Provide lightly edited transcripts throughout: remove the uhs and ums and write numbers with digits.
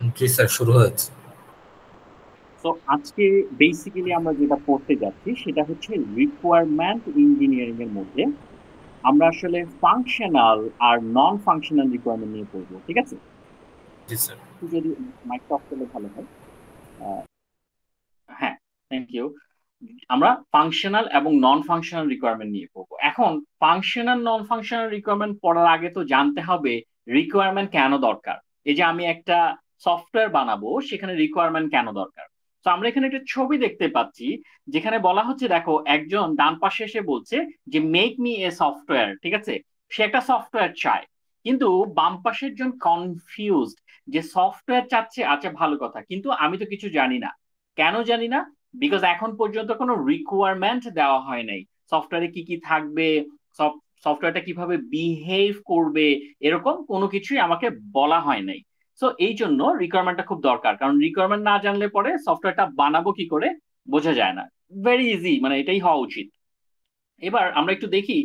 জি sir, শুরু হয়েছে। তো আজকে বেসিক্যালি আমরা যেটা পড়তে যাচ্ছি সেটা হচ্ছে রিকোয়ারমেন্ট ইঞ্জিনিয়ারিং এর মধ্যে আমরা আসলে ফাংশনাল আর নন ফাংশনাল রিকোয়ারমেন্ট নিয়ে পড়বো, ঠিক আছে? জি স্যার। একটু যদি মাইকটা অফ করলে ভালো হয়। আহ, হ্যাঁ, থ্যাংক ইউ। আমরা ফাংশনাল এবং নন ফাংশনাল রিকোয়ারমেন্ট নিয়ে পড়বো। এখন ফাংশনাল নন ফাংশনাল রিকোয়ারমেন্ট পড়ার আগে তো জানতে হবে রিকোয়ারমেন্ট কেন দরকার। এই যে আমি একটা সফটওয়্যার বানাবো, সেখানে রিকোয়ারমেন্ট কেন দরকার। তো আমরা এখানে একটা ছবি দেখতে পাচ্ছি, যেখানে বলা হচ্ছে, দেখো একজন ডান পাশে এসে বলছে যে মেক মি এ সফটওয়্যার, ঠিক আছে? সে একটা সফটওয়্যার চায়, কিন্তু বাম পাশের জন কনফিউজড যে সফটওয়্যার চাচ্ছে, আচ্ছা ভালো কথা, কিন্তু আমি তো কিছু জানি না। কেন জানি না? বিকজ এখন পর্যন্ত কোনো রিকোয়ারমেন্ট দেওয়া হয় নাই। সফটওয়্যারে কি কি থাকবে, সফটওয়্যারটা কিভাবে বিহেভ করবে, এরকম কোনো কিছুই আমাকে বলা হয় নাই। সো এই জন্য রিকোয়ারমেন্টটা খুব দরকার, কারণ রিকোয়ারমেন্ট না জানলে পরে সফটওয়্যারটা বানাবো কি করে বোঝা যায় না। ভেরি ইজি, মানে এটাই হওয়া উচিত। এবার আমরা একটু দেখি,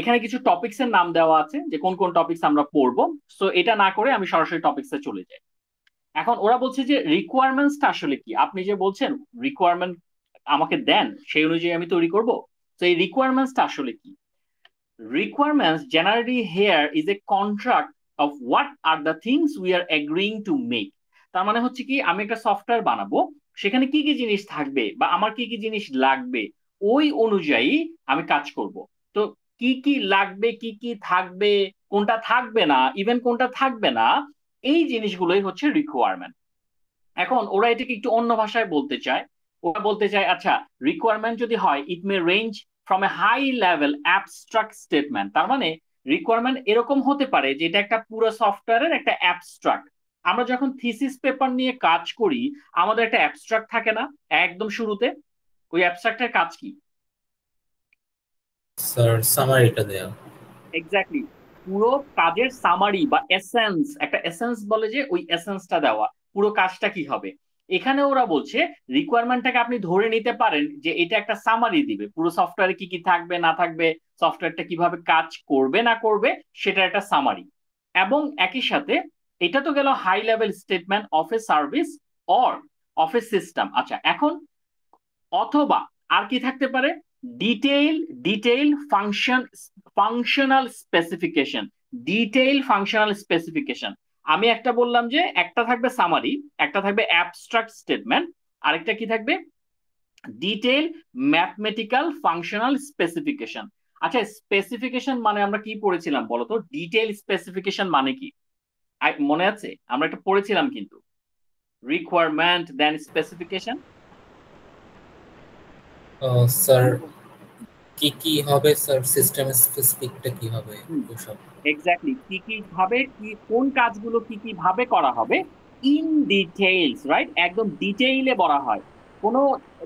এখানে কিছু টপিকস এর নাম দেওয়া আছে যে কোন কোন টপিকস আমরা পড়বো। সো এটা না করে আমি সরাসরি টপিকসে চলে যাই। এখন ওরা বলছে যে রিকোয়ারমেন্টসটা আসলে কি। আপনি যে বলছেন রিকোয়ারমেন্ট আমাকে দেন, সেই অনুযায়ী আমি তৈরি করব। তো এই রিকোয়ারমেন্টসটা আসলে কি? Requirements generally here is a contract of what are the things we are agreeing to make. তার মানে হচ্ছে কি, আমি একটা সফটওয়্যার বানাবো, সেখানে কি কি জিনিস থাকবে বা আমার কি কি জিনিস লাগবে, ওই অনুযায়ী আমি কাজ করব। তো কি কি লাগবে, কি কি থাকবে, কোনটা থাকবে না, ইভেন কোনটা থাকবে না, এই জিনিসগুলোই হচ্ছে রিকোয়ারমেন্ট। এখন ওরা এটাকে একটু অন্য ভাষায় বলতে চায়। ওরা বলতে চায়, আচ্ছা, রিকোয়ারমেন্ট যদি হয়, it may range from a high level abstract statement. তার মানে রিকোয়ারমেন্ট এরকম হতে পারে যে এটা একটা পুরো সফটওয়্যারের একটা অ্যাবস্ট্রাক্ট। আমরা যখন থিসিস পেপার নিয়ে কাজ করি, আমাদের একটা অ্যাবস্ট্রাক্ট থাকে না একদম শুরুতে? ওই অ্যাবস্ট্রাক্টের কাজ কি? স্যার, সামারিটা দেয়া। এক্স্যাক্টলি, পুরো কাজের সামারি বা এসেন্স, একটা এসেন্স বলে যে ওই এসেন্সটা দেওয়া, পুরো কাজটা কি হবে। এখানে ওরা বলছে রিকোয়ারমেন্টটাকে আপনি ধরে নিতে পারেন যে এটা একটা সামারি দিবে, পুরো সফটওয়্যারে কি কি থাকবে না থাকবে, সফটওয়্যারটা কিভাবে কাজ করবে না করবে, সেটা একটা সামারি। এবং একই সাথে এটা তো গেল high level statement of a service or of a system. আচ্ছা, এখন অথবা আর কি থাকতে পারে? Detail, detail function, functional specification, detail functional specification. আমি একটা বললাম যে একটা থাকবে সামারি, একটা থাকবে অ্যাবস্ট্রাক্ট স্টেটমেন্ট, আরেকটা কি থাকবে? Detail mathematical functional specification. আচ্ছা, স্পেসিফিকেশন মানে আমরা কি পড়েছিলাম বলতো? ডিটেইল স্পেসিফিকেশন মানে কি মনে আছে? আমরা একটা পড়েছিলাম কিন্তু, রিকোয়ারমেন্ট দেন স্পেসিফিকেশন। স্যার, কি কি হবে স্যার? সিস্টেম স্পেসিফিকটা কি হবে ওসব? এক্স্যাক্টলি, কি কি ভাবে, কি কোন কাজগুলো কি কি ভাবে করা হবে, ইন ডিটেইলস, রাইট? একদম ডিটেইলে বলা হয়। কোনো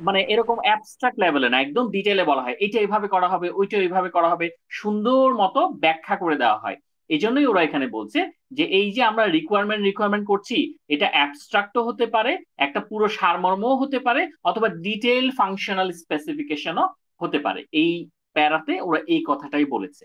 মানে এরকম অ্যাবস্ট্রাক্ট লেভেলে না, একদম ডিটেইলে বলা হয় এটা এইভাবে করা হবে, ওইটা এইভাবে করা হবে, সুন্দর মতো ব্যাখ্যা করে দেওয়া হয়। এই জন্যই ওরা এখানে বলছে যে এই যে আমরা রিকোয়ারমেন্ট রিকোয়ারমেন্ট করছি, এটা অ্যাবস্ট্রাক্টও হতে পারে, একটা পুরো সারমর্মও হতে পারে, অথবা ডিটেইল ফাংশনাল স্পেসিফিকেশনও হতে পারে। এই প্যারাতে ওরা এই কথাটাই বলেছে।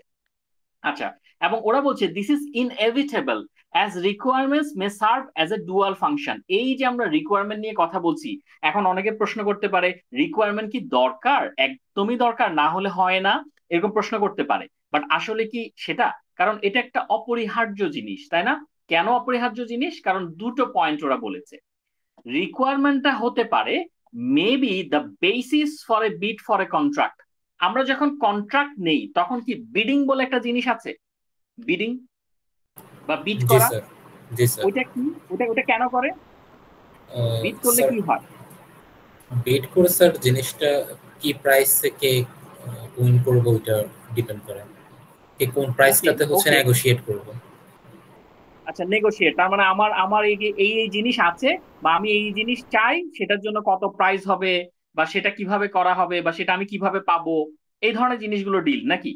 আচ্ছা, এবং ওরা বলছে this is inevitable as requirements May serve as a dual function. এই যে আমরা রিকোয়ারমেন্ট নিয়ে কথা বলছি, এখন অনেকে প্রশ্ন করতে পারে রিকোয়ারমেন্ট কি দরকার, একদমই দরকার না হলে হয় না, এরকম প্রশ্ন করতে পারে। বাট আসলে কি সেটা? কারণ এটা একটা অপরিহার্য জিনিস, তাই না? কেন অপরিহার্য জিনিস? কারণ দুটো পয়েন্ট ওরা বলেছে। রিকোয়ারমেন্টটা হতে পারে maybe the basis for a bid for a contract. আমরা যখন কন্ট্রাক্ট নেই, তখন কি বিডিং বলে একটা জিনিস আছে? বিডিং বা বিট জি করা, স্যার। জি স্যার। ওইটা কি? ওটা ওটা কেন করে? বিট করলে স্যার, কি হয়? বেট করে স্যার জিনিসটা কি প্রাইস থেকে উইন করবো ওইটা ডিপেন্ড করে। কি কোন ওকে, প্রাইসটাতে হচ্ছে ওকে। নেগোশিয়েট করবো। আচ্ছা, নেগোশিয়েট, তার মানে আমার আমার এই যে এই এই জিনিস আছে, বা আমি এই জিনিস চাই, সেটার জন্য কত প্রাইস হবে, বা সেটা কিভাবে করা হবে, বা সেটা আমি কিভাবে পাবো, এই ধরনের জিনিসগুলো ডিল নাকি?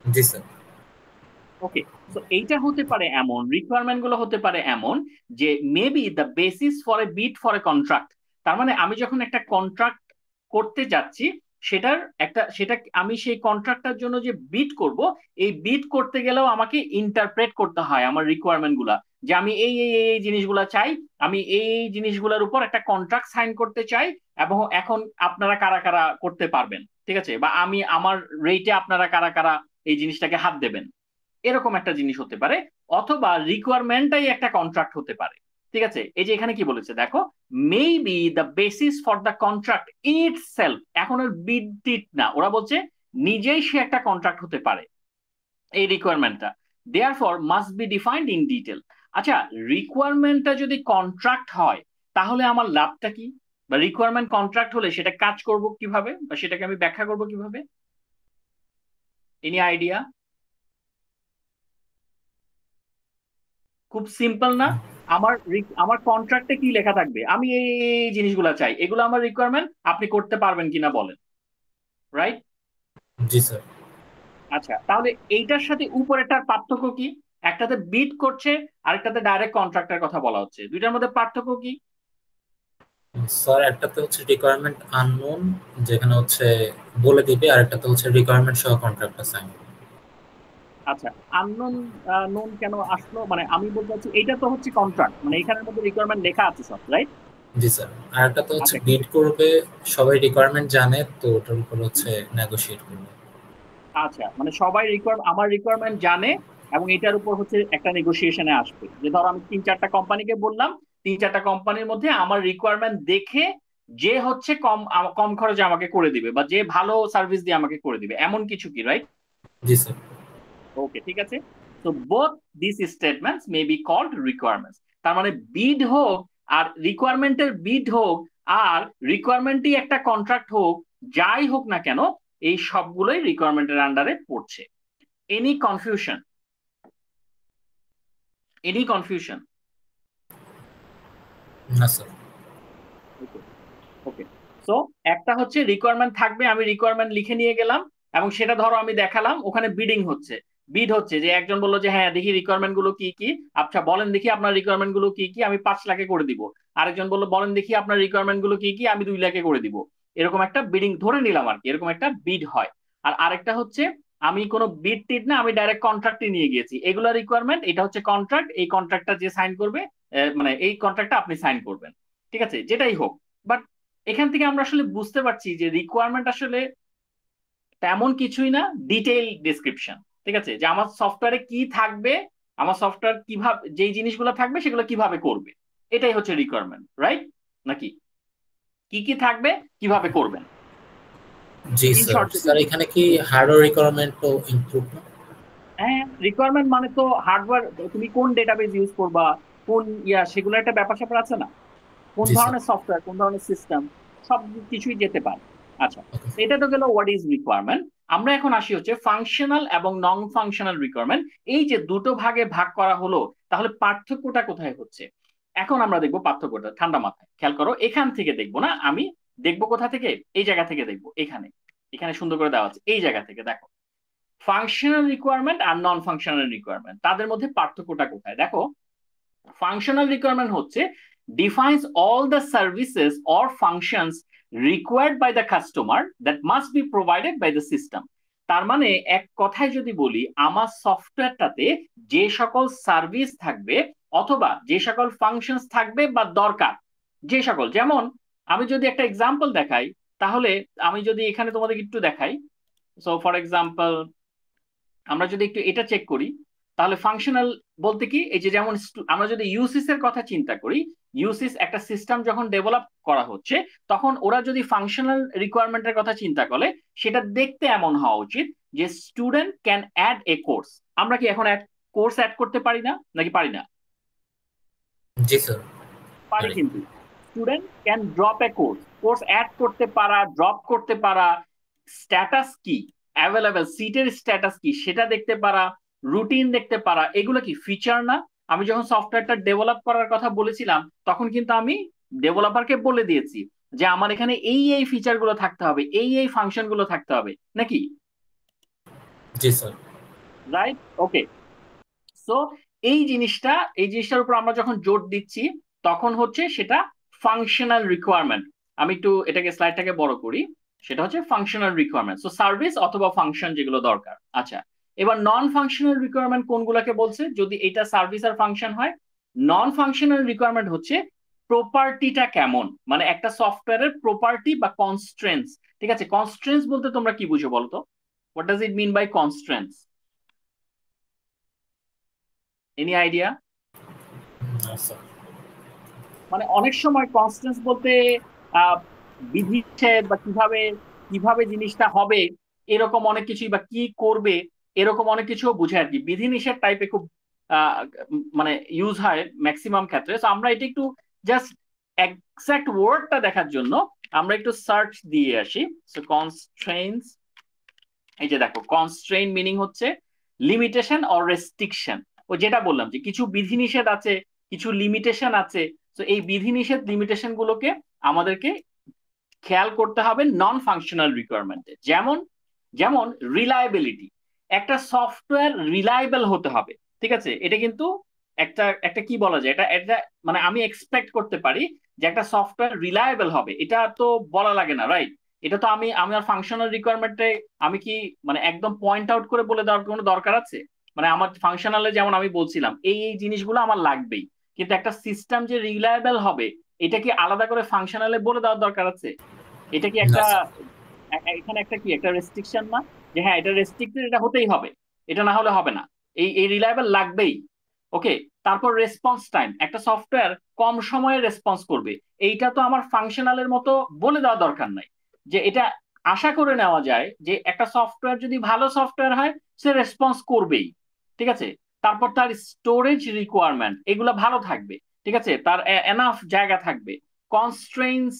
জি স্যার। ওকে। তো এইটা হতে পারে এমন, রিকোয়ারমেন্ট গুলো হতে পারে এমন যে maybe the basis for a bid for a contract. তার মানে আমি যখন একটা কন্ট্রাক্ট করতে যাচ্ছি, সেটার একটা, সেটা আমি সেই কন্ট্রাক্টটার জন্য যে বিড করব, এই বিড করতে গেলেও আমাকে ইন্টারপ্রেট করতে হয় আমার রিকোয়ারমেন্ট গুলা। যে আমি এই জিনিসগুলা চাই, আমি এই জিনিসগুলোর উপর একটা কন্ট্রাক্ট সাইন করতে চাই, এবং এখন আপনারা কারা কারা করতে পারবেন, ঠিক আছে, বা আমি আমার রেটে আপনারা কারা কারা এই জিনিসটাকে হাত দেবেন, এরকম একটা জিনিস হতে পারে। অথবা রিকোয়ারমেন্টটাই একটা কন্ট্রাক্ট হতে পারে, ঠিক আছে। এই যে এখানে কি বলেছে দেখো, maybe the basis for the contract itself, এখন আর বিড টিট না, ওরা বলছে নিজেই সে একটা কন্ট্রাক্ট হতে পারে এই রিকোয়ারমেন্টটা, therefore must be defined in detail. আচ্ছা, রিকোয়ারমেন্টটা যদি কন্ট্রাক্ট হয় তাহলে আমার লাভটা কি, বা রিকোয়ারমেন্ট কন্ট্রাক্ট হলে সেটা কাজ করব কিভাবে, বা সেটাকে আমি ব্যাখ্যা করব কিভাবে? Any idea? খুব সিম্পল না? আমার কন্ট্রাক্টে কি লেখা থাকবে, আমি এই জিনিসগুলো চাই, এগুলো আমার রিকোয়ারমেন্ট, আপনি করতে পারবেন কিনা বলেন, রাইট? জি স্যার। আচ্ছা, তাহলে এইটার সাথে উপরেটার পার্থক্য কি? একটাতে বিড করছে, আরেকটাতে ডাইরেক্ট কন্ট্রাক্টের কথা বলা হচ্ছে, দুইটার মধ্যে পার্থক্য কি? স্যার একটাতে হচ্ছে রিকোয়ারমেন্ট আননোন, যেখানে হচ্ছে বলে দিবে, আর একটাতে হচ্ছে রিকোয়ারমেন্ট সহ কন্ট্রাক্টটা সাইন। আচ্ছা, আননোন নোন কেন আসলো, মানে আমি বলতে চাচ্ছি এটা তো হচ্ছে কন্ট্রাক্ট, মানে এখানের মধ্যে রিকোয়ারমেন্ট লেখা আছে সব, রাইট? জি স্যার। আর একটাতে হচ্ছে আচ্ছা, বিড করবে, সবাই রিকোয়ারমেন্ট জানে, তো ওটার উপর হচ্ছে নেগোশিয়েট করবে। আচ্ছা, মানে সবাই আমার রিকোয়ারমেন্ট জানে, এবং এটার উপর হচ্ছে একটা নেগোসিয়েশনে আসবে, যে ধরো আমি 3-4টা কোম্পানিকে বললাম, 3-4টা কোম্পানির মধ্যে আমার রিকোয়ারমেন্ট দেখে যে হচ্ছে কম খরচে আমাকে করে দিবে, বা যে ভালো সার্ভিস দিয়ে আমাকে করে দিবে, এমন কিছু কি, রাইট? জি স্যার। ওকে, ঠিক আছে। তো both this statements may be called requirements. তার মানে বিড হোক আর রিকোয়ারমেন্টের বিড হোক, আর রিকোয়ারমেন্টই একটা কন্ট্রাক্ট হোক, যাই হোক না কেন, এই সবগুলোই রিকোয়ারমেন্টের আন্ডারে পড়ছে। Any confusion? Any confusion? না স্যার। ওকে, ওকে। সো একটা হচ্ছে রিকোয়ারমেন্ট থাকবে, আমি রিকোয়ারমেন্ট লিখে নিয়ে গেলাম, এবং সেটা ধরো আমি দেখালাম, ওখানে বিডিং হচ্ছে, বিড হচ্ছে, যে একজন বললো যে হ্যাঁ দেখি রিকোয়ারমেন্ট গুলো কি কি, আচ্ছা বলেন দেখি আপনার রিকোয়ারমেন্ট গুলো কি কি, আমি 5 লাখে করে দিব। আরেকজন বললো বলেন দেখি আপনার রিকোয়ারমেন্ট গুলো কি কি, আমি 2 লাখে করে দিব। এরকম একটা বিডিং ধরে নিলাম আর কি, এরকম একটা বিড হয়। আর আরেকটা হচ্ছে আমি কোনো বিড টিড না, আমি ডাইরেক্ট কন্ট্রাক্টে নিয়ে গিয়েছি, এগুলো রিকোয়ারমেন্ট, এটা হচ্ছে কন্ট্রাক্ট, এই কন্ট্রাক্টটা যে সাইন করবে, মানে এই কন্ট্রাক্টটা আপনি সাইন করবেন, ঠিক আছে, যেটাই হোক। বাট এখান থেকে আমরা আসলে বুঝতে পারছি যে রিকোয়ারমেন্ট আসলে তেমন কিছুই না, ডিটেইল ডেসক্রিপশন, ঠিক আছে, যে আমার সফটওয়্যারে কি থাকবে, আমার সফটওয়্যার কিভাবে, যেই জিনিসগুলো থাকবে সেগুলো কিভাবে করবে, এটাই হচ্ছে রিকোয়ারমেন্ট, রাইট? নাকি কি কি থাকবে, কিভাবে করবেন, জি ইন স্যার। শর্ট যদি স্যার বলি। এখানে কি হার্ডওয়্যার রিকোয়ারমেন্টও ইনক্লুড না? হ্যাঁ, রিকোয়ারমেন্ট মানে তো হার্ডওয়্যার, তুমি কোন ডেটাবেজ ইউজ করবা, কোন সেগুলো একটা ব্যাপার স্যাপার আছে না, কোন জি স্যার। ধরনের সফটওয়্যার, কোন ধরনের সিস্টেম, সব কিছুই যেতে পারে। আচ্ছা, ওকে। তো এটা তো গেল হোয়াট ইজ রিকোয়ারমেন্ট। আমরা এখন আসি হচ্ছে ফাংশনাল এবং নন ফাংশনাল রিকোয়ারমেন্ট। এই যে দুটো ভাগে ভাগ করা হলো, তাহলে পার্থক্যটা কোথায় হচ্ছে? এখন আমরা দেখবো পার্থক্যটা ঠান্ডা মাথায়, খেয়াল করো, এখান থেকে দেখবো না আমি, দেখবো কোথা থেকে, এই জায়গা থেকে দেখবো, এখানে, এখানে সুন্দর করে দেওয়া আছে, এই জায়গা থেকে দেখো, ফাংশনাল রিকোয়ারমেন্ট আর নন ফাংশনাল রিকোয়ারমেন্ট, তাদের মধ্যে পার্থক্যটা কোথায় দেখো। Functional requirement হচ্ছে defines all the services or functions required by the customer that must be provided by the system। তার মানে এক কথায় যদি বলি, আমার সফটওয়্যারটাতে যে সকল সার্ভিস থাকবে, অথবা যে সকল ফাংশনস থাকবে বা দরকার, যে সকল, যেমন আমি যদি একটা এক্সাম্পল দেখাই, তাহলে আমি যদি এখানে তোমাদের একটু দেখাই, সো ফর এক্সাম্পল আমরা যদি একটু এটা চেক করি, তাহলে ফাংশনাল বলতে কি, এই যে যেমন আমরা যদি ইউসিস এর কথা চিন্তা করি, ইউসিস একটা সিস্টেম যখন ডেভেলপ করা হচ্ছে, তখন ওরা যদি ফাংশনাল রিকোয়ারমেন্টের কথা চিন্তা করে, সেটা দেখতে এমন হওয়া উচিত যে student can add a course. আমরা কি এখন কোর্স অ্যাড করতে পারি না, নাকি পারি না? জি স্যার। পারি, পারি। কিন্তু student can drop a course, course add করতে পারা, ড্রপ করতে পারা, স্ট্যাটাস কি, অ্যাভেলেবেল সিটের স্ট্যাটাস কি সেটা দেখতে পারা, রুটিন দেখতে পারা, এগুলো কি ফিচার না? আমি যখন সফটওয়্যারটা ডেভেলপ করার কথা বলেছিলাম, তখন কিন্তু আমি ডেভেলপারকে বলে দিয়েছি যে আমার এখানে এই ফিচার গুলো থাকতে হবে, এই ফাংশন গুলো থাকতে হবে, নাকি? জি স্যার। রাইট, ওকে। সো এই জিনিসটার উপর আমরা যখন জোর দিচ্ছি, তখন হচ্ছে সেটা ফাংশনাল রিকোয়ারমেন্ট। আমি একটু এটাকে স্লাইডটাকে বড় করি, সেটা হচ্ছে ফাংশনাল রিকোয়ারমেন্ট, সো সার্ভিস অথবা ফাংশন যেগুলো দরকার। আচ্ছা, এবার নন ফাংশনাল রিকোয়ারমেন্ট কোনগুলোকে বলছে, যদি এটা সার্ভিস আর ফাংশন হয়, নন ফাংশনাল রিকোয়ারমেন্ট হচ্ছে প্রপার্টিটা কেমন, মানে একটা সফটওয়্যারের প্রপার্টি বা কনস্ট্রেন্টস। ঠিক আছে, কনস্ট্রেন্টস বলতে তোমরা কি বুঝো বলো তো? What does it mean by constraints? Any idea? আচ্ছা। মানে অনেক সময় কনস্ট্রেন্টস বলতে আহ বিধিনিষেধ বা কিভাবে কিভাবে জিনিসটা হবে এরকম অনেক কিছুই, বা কি করবে এরকম অনেক কিছু বোঝায় আর কি। বিধিনিষেধ টাইপে খুব আহ, মানে ইউজ হয় ম্যাক্সিমাম ক্ষেত্রে। তো আমরা এটা একটু জাস্ট এক্সাক্ট ওয়ার্ডটা দেখার জন্য আমরা একটু সার্চ দিয়ে আসি। সো কনস্ট্রেন্টস, এই যে দেখো, কনস্ট্রেইন মিনিং হচ্ছে লিমিটেশন অর রেস্ট্রিকশন। ও যেটা বললাম যে কিছু বিধিনিষেধ আছে, কিছু লিমিটেশন আছে। তো এই বিধিনিষেধ লিমিটেশন গুলোকে আমাদেরকে খেয়াল করতে হবে নন ফাংশনাল রিকোয়ারমেন্টে। যেমন যেমন রিলায়েবিলিটি, একটা সফটওয়্যার রিলায়েবল হতে হবে। ঠিক আছে, এটা কিন্তু একটা একটা কি বলা যায়, এটা এটা মানে আমি এক্সপেক্ট করতে পারি যে একটা সফটওয়্যার রিলায়েবল হবে, এটা তো বলা লাগে না, রাইট? এটা তো আমি আমার ফাংশনাল রিকোয়ারমেন্টে আমি কি মানে একদম পয়েন্ট আউট করে বলে দেওয়ার কোনো দরকার আছে? মানে আমার ফাংশনালে যেমন আমি বলছিলাম এই এই জিনিসগুলো আমার লাগবেই, কিন্তু একটা সিস্টেম যে রিলায়েবল হবে এটা কি আলাদা করে ফাংশনালে বলে দেওয়ার দরকার আছে? এটা কি না একটা স্যার। এখানে একটা কি একটা রেস্ট্রিকশন না, যে হ্যাঁ এটা রেস্ট্রিক্টেড, এটা হতেই হবে, এটা না হলে হবে না, এই এই রিলায়েবল লাগবেই। ওকে, তারপর রেসপন্স টাইম, একটা সফটওয়্যার কম সময়ে রেসপন্স করবে, এইটা তো আমার ফাংশনালের মতো বলে দেওয়া দরকার নাই, যে এটা আশা করে নেওয়া যায় যে একটা সফটওয়্যার যদি ভালো সফটওয়্যার হয় সে রেসপন্স করবেই। ঠিক আছে, তারপর তার স্টোরেজ রিকোয়ারমেন্ট এগুলো ভালো থাকবে। ঠিক আছে, তার এনাফ জায়গা থাকবে। কনস্ট্রেইনস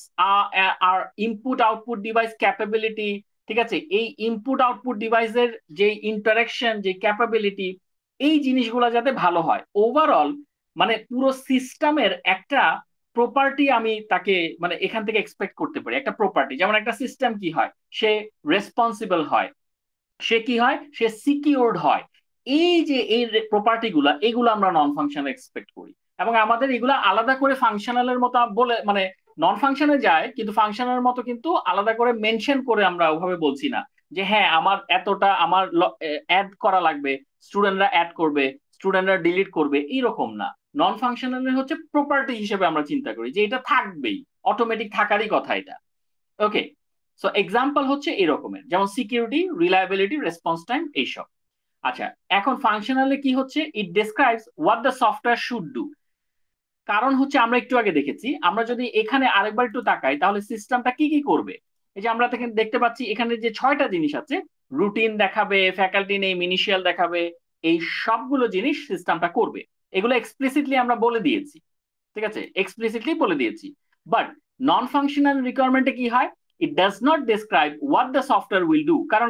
আর ইনপুট আউটপুট ডিভাইস ক্যাপাবিলিটি। ঠিক আছে, এই ইনপুট আউটপুট ডিভাইসের যে ইন্টারাকশন, যে ক্যাপাবিলিটি, এই জিনিসগুলো যাতে ভালো হয় ওভারঅল, মানে পুরো সিস্টেমের একটা প্রপার্টি আমি তাকে মানে এখান থেকে এক্সপেক্ট করতে পারি। একটা প্রপার্টি যেমন একটা সিস্টেম কি হয়, সে রেসপন্সিবল হয়, সে কি হয়, সে সিকিউরড হয়। এই যে এই প্রপার্টি গুলা এগুলো আমরা নন ফাংশনাল এক্সপেক্ট করি, এবং আমাদের এগুলা আলাদা করে ফাংশনালের মতো বলে মানে নন ফাংশনে যায়, কিন্তু ফাংশনালের মতো কিন্তু আলাদা করে মেনশন করে আমরা ওভাবে বলছি না যে হ্যাঁ আমার এতটা আমার অ্যাড করা লাগবে, স্টুডেন্টরা অ্যাড করবে, স্টুডেন্টরা ডিলিট করবে, এইরকম না। নন ফাংশনাল হচ্ছে প্রপার্টি হিসেবে আমরা চিন্তা করি যে এটা থাকবেই, অটোমেটিক থাকারই কথা এটা। ওকে, সো এক্সাম্পল হচ্ছে এরকমের, যেমন সিকিউরিটি, রিলায়েবিলিটি, রেসপন্স টাইম, এইসব। আচ্ছা, এখন ফাংশনালে কি হচ্ছে, it describes what the software should do. কারণ হচ্ছে আমরা একটু আগে দেখেছি, আমরা যদি এখানে আরেকবার একটু তাকাই তাহলে সিস্টেমটা কি কি করবে। এই যে আমরা দেখতে পাচ্ছি এখানে যে 6টা জিনিস আছে, রুটিন দেখাবে, ফ্যাকাল্টি নেম, ইনিশিয়াল দেখাবে, এই সবগুলো জিনিস সিস্টেমটা করবে। এগুলো এক্সপ্লিসিটলি আমরা বলে দিয়েছি। ঠিক আছে, এক্সপ্লিসিটলি বলে দিয়েছি। বাট নন ফাংশনাল রিকোয়ারমেন্টে কি হয়, ইট does not describe what the software will do. কারণ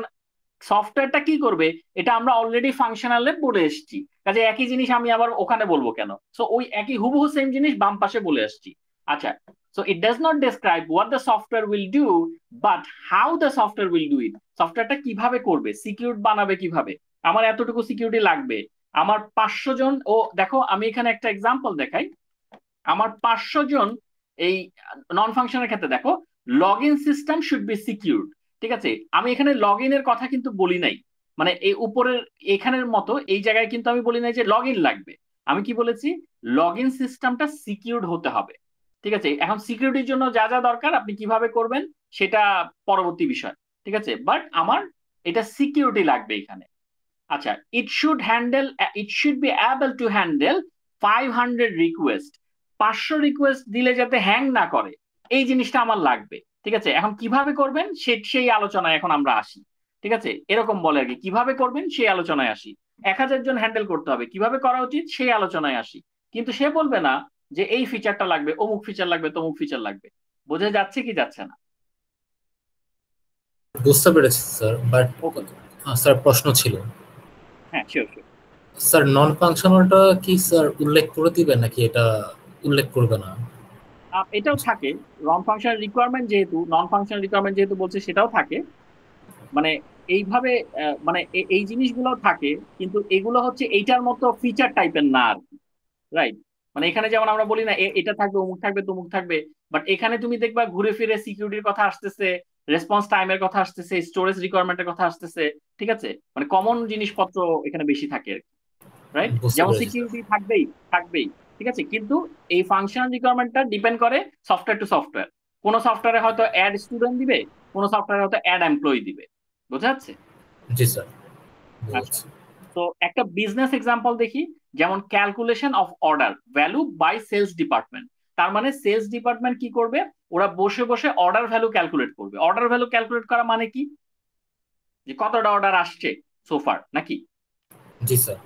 সফটওয়্যারটা কি করবে এটা আমরা অলরেডি ফাংশনালে বলে এসেছি, কাজে একই জিনিস আমি আবার ওখানে বলবো কেন? সো ওই একই হুবহু সেম জিনিস বাম পাশে বলে আসছি। আচ্ছা, so it does not describe what the software will do, but how the software will do it. সফটওয়্যারটা কিভাবে করবে, সিকিউর বানাবে কিভাবে, আমার এতটুকু সিকিউরিটি লাগবে, আমার 500 জন। ও দেখো আমি এখানে একটা এক্সাম্পল দেখাই, আমার 500 জন এই নন ফাংশনের ক্ষেত্রে দেখো, log in system should be secured. ঠিক আছে, আমি এখানে লগ ইনের কথা কিন্তু বলি নাই, মানে এই উপরের এখানের মতো এই জায়গায় কিন্তু আমি বলি নাই যে লগ ইন লাগবে। আমি কি বলেছি, লগ ইন সিস্টেমটা সিকিউরড হতে হবে। ঠিক আছে, এখন সিকিউরিটির জন্য যা যা দরকার আপনি কিভাবে করবেন সেটা পরবর্তী বিষয়। ঠিক আছে, বাট আমার এটা সিকিউরিটি লাগবে এখানে। আচ্ছা, ইট should be able to handle 500 request. 500 request দিলে যাতে হ্যাং না করে, এই জিনিসটা আমার লাগবে। ঠিক আছে, এখন কিভাবে করবেন সেই আলোচনায় এখন আমরা আসি। ঠিক আছে, এরকম বলে আর কি, কিভাবে করবেন সেই আলোচনায় আসি। 1000 জন হ্যান্ডেল করতে হবে, কিভাবে করা উচিত সেই আলোচনায় আসি। কিন্তু সে বলবে না যে এই ফিচারটা লাগবে, অমুক ফিচার লাগবে, তমুক ফিচার লাগবে। বোঝা যাচ্ছে কি যাচ্ছে না? বুঝতে পেরেছি স্যার, বাট ওকে, স্যার প্রশ্ন ছিল, হ্যাঁ শিওর শিওর। স্যার নন ফাংশনালটা কি স্যার উল্লেখ করে দিবেন নাকি এটা উল্লেখ করবে না? এটাও থাকে, নন ফাংশনাল রিকোয়ারমেন্ট যেহেতু, নন ফাংশনাল রিকোয়ারমেন্ট যেহেতু বলছে সেটাও থাকে। মানে এইভাবে মানে এই জিনিসগুলোও থাকে, কিন্তু এগুলো হচ্ছে এইটার মতো ফিচার টাইপের না আর কি, রাইট? মানে এখানে যেমন আমরা বলি না এটা থাকবে, অমুক থাকবে, তমুক থাকবে, বাট এখানে তুমি দেখবা ঘুরে ফিরে সিকিউরিটির কথা আসতেছে, রেসপন্স টাইমের কথা আসতেছে, স্টোরেজ রিকোয়ারমেন্টের কথা আসতেছে। ঠিক আছে, মানে কমন জিনিসপত্র এখানে বেশি থাকে আর কি, রাইট? বুঝতে যেমন পেরেছি স্যার। সিকিউরিটি থাকবেই থাকবেই, ঠিক আছে, কিন্তু এই ফাংশনাল রিকোয়ারমেন্টটা ডিপেন্ড করে সফটওয়্যার টু সফটওয়্যার। কোনো সফটওয়্যারে হয়তো অ্যাড স্টুডেন্ট দিবে, কোনো সফটওয়্যারে হয়তো অ্যাড এমপ্লয়ি দিবে। বোঝা যাচ্ছে? জি স্যার, আচ্ছা, বুঝছি। তো একটা বিজনেস এক্সাম্পল দেখি, যেমন calculation of order value by sales department. তার মানে সেলস ডিপার্টমেন্ট কি করবে, ওরা বসে বসে অর্ডার ভ্যালু ক্যালকুলেট করবে। অর্ডার ভ্যালু ক্যালকুলেট করা মানে কি, যে কতটা অর্ডার আসছে সোফার, নাকি? জি স্যার।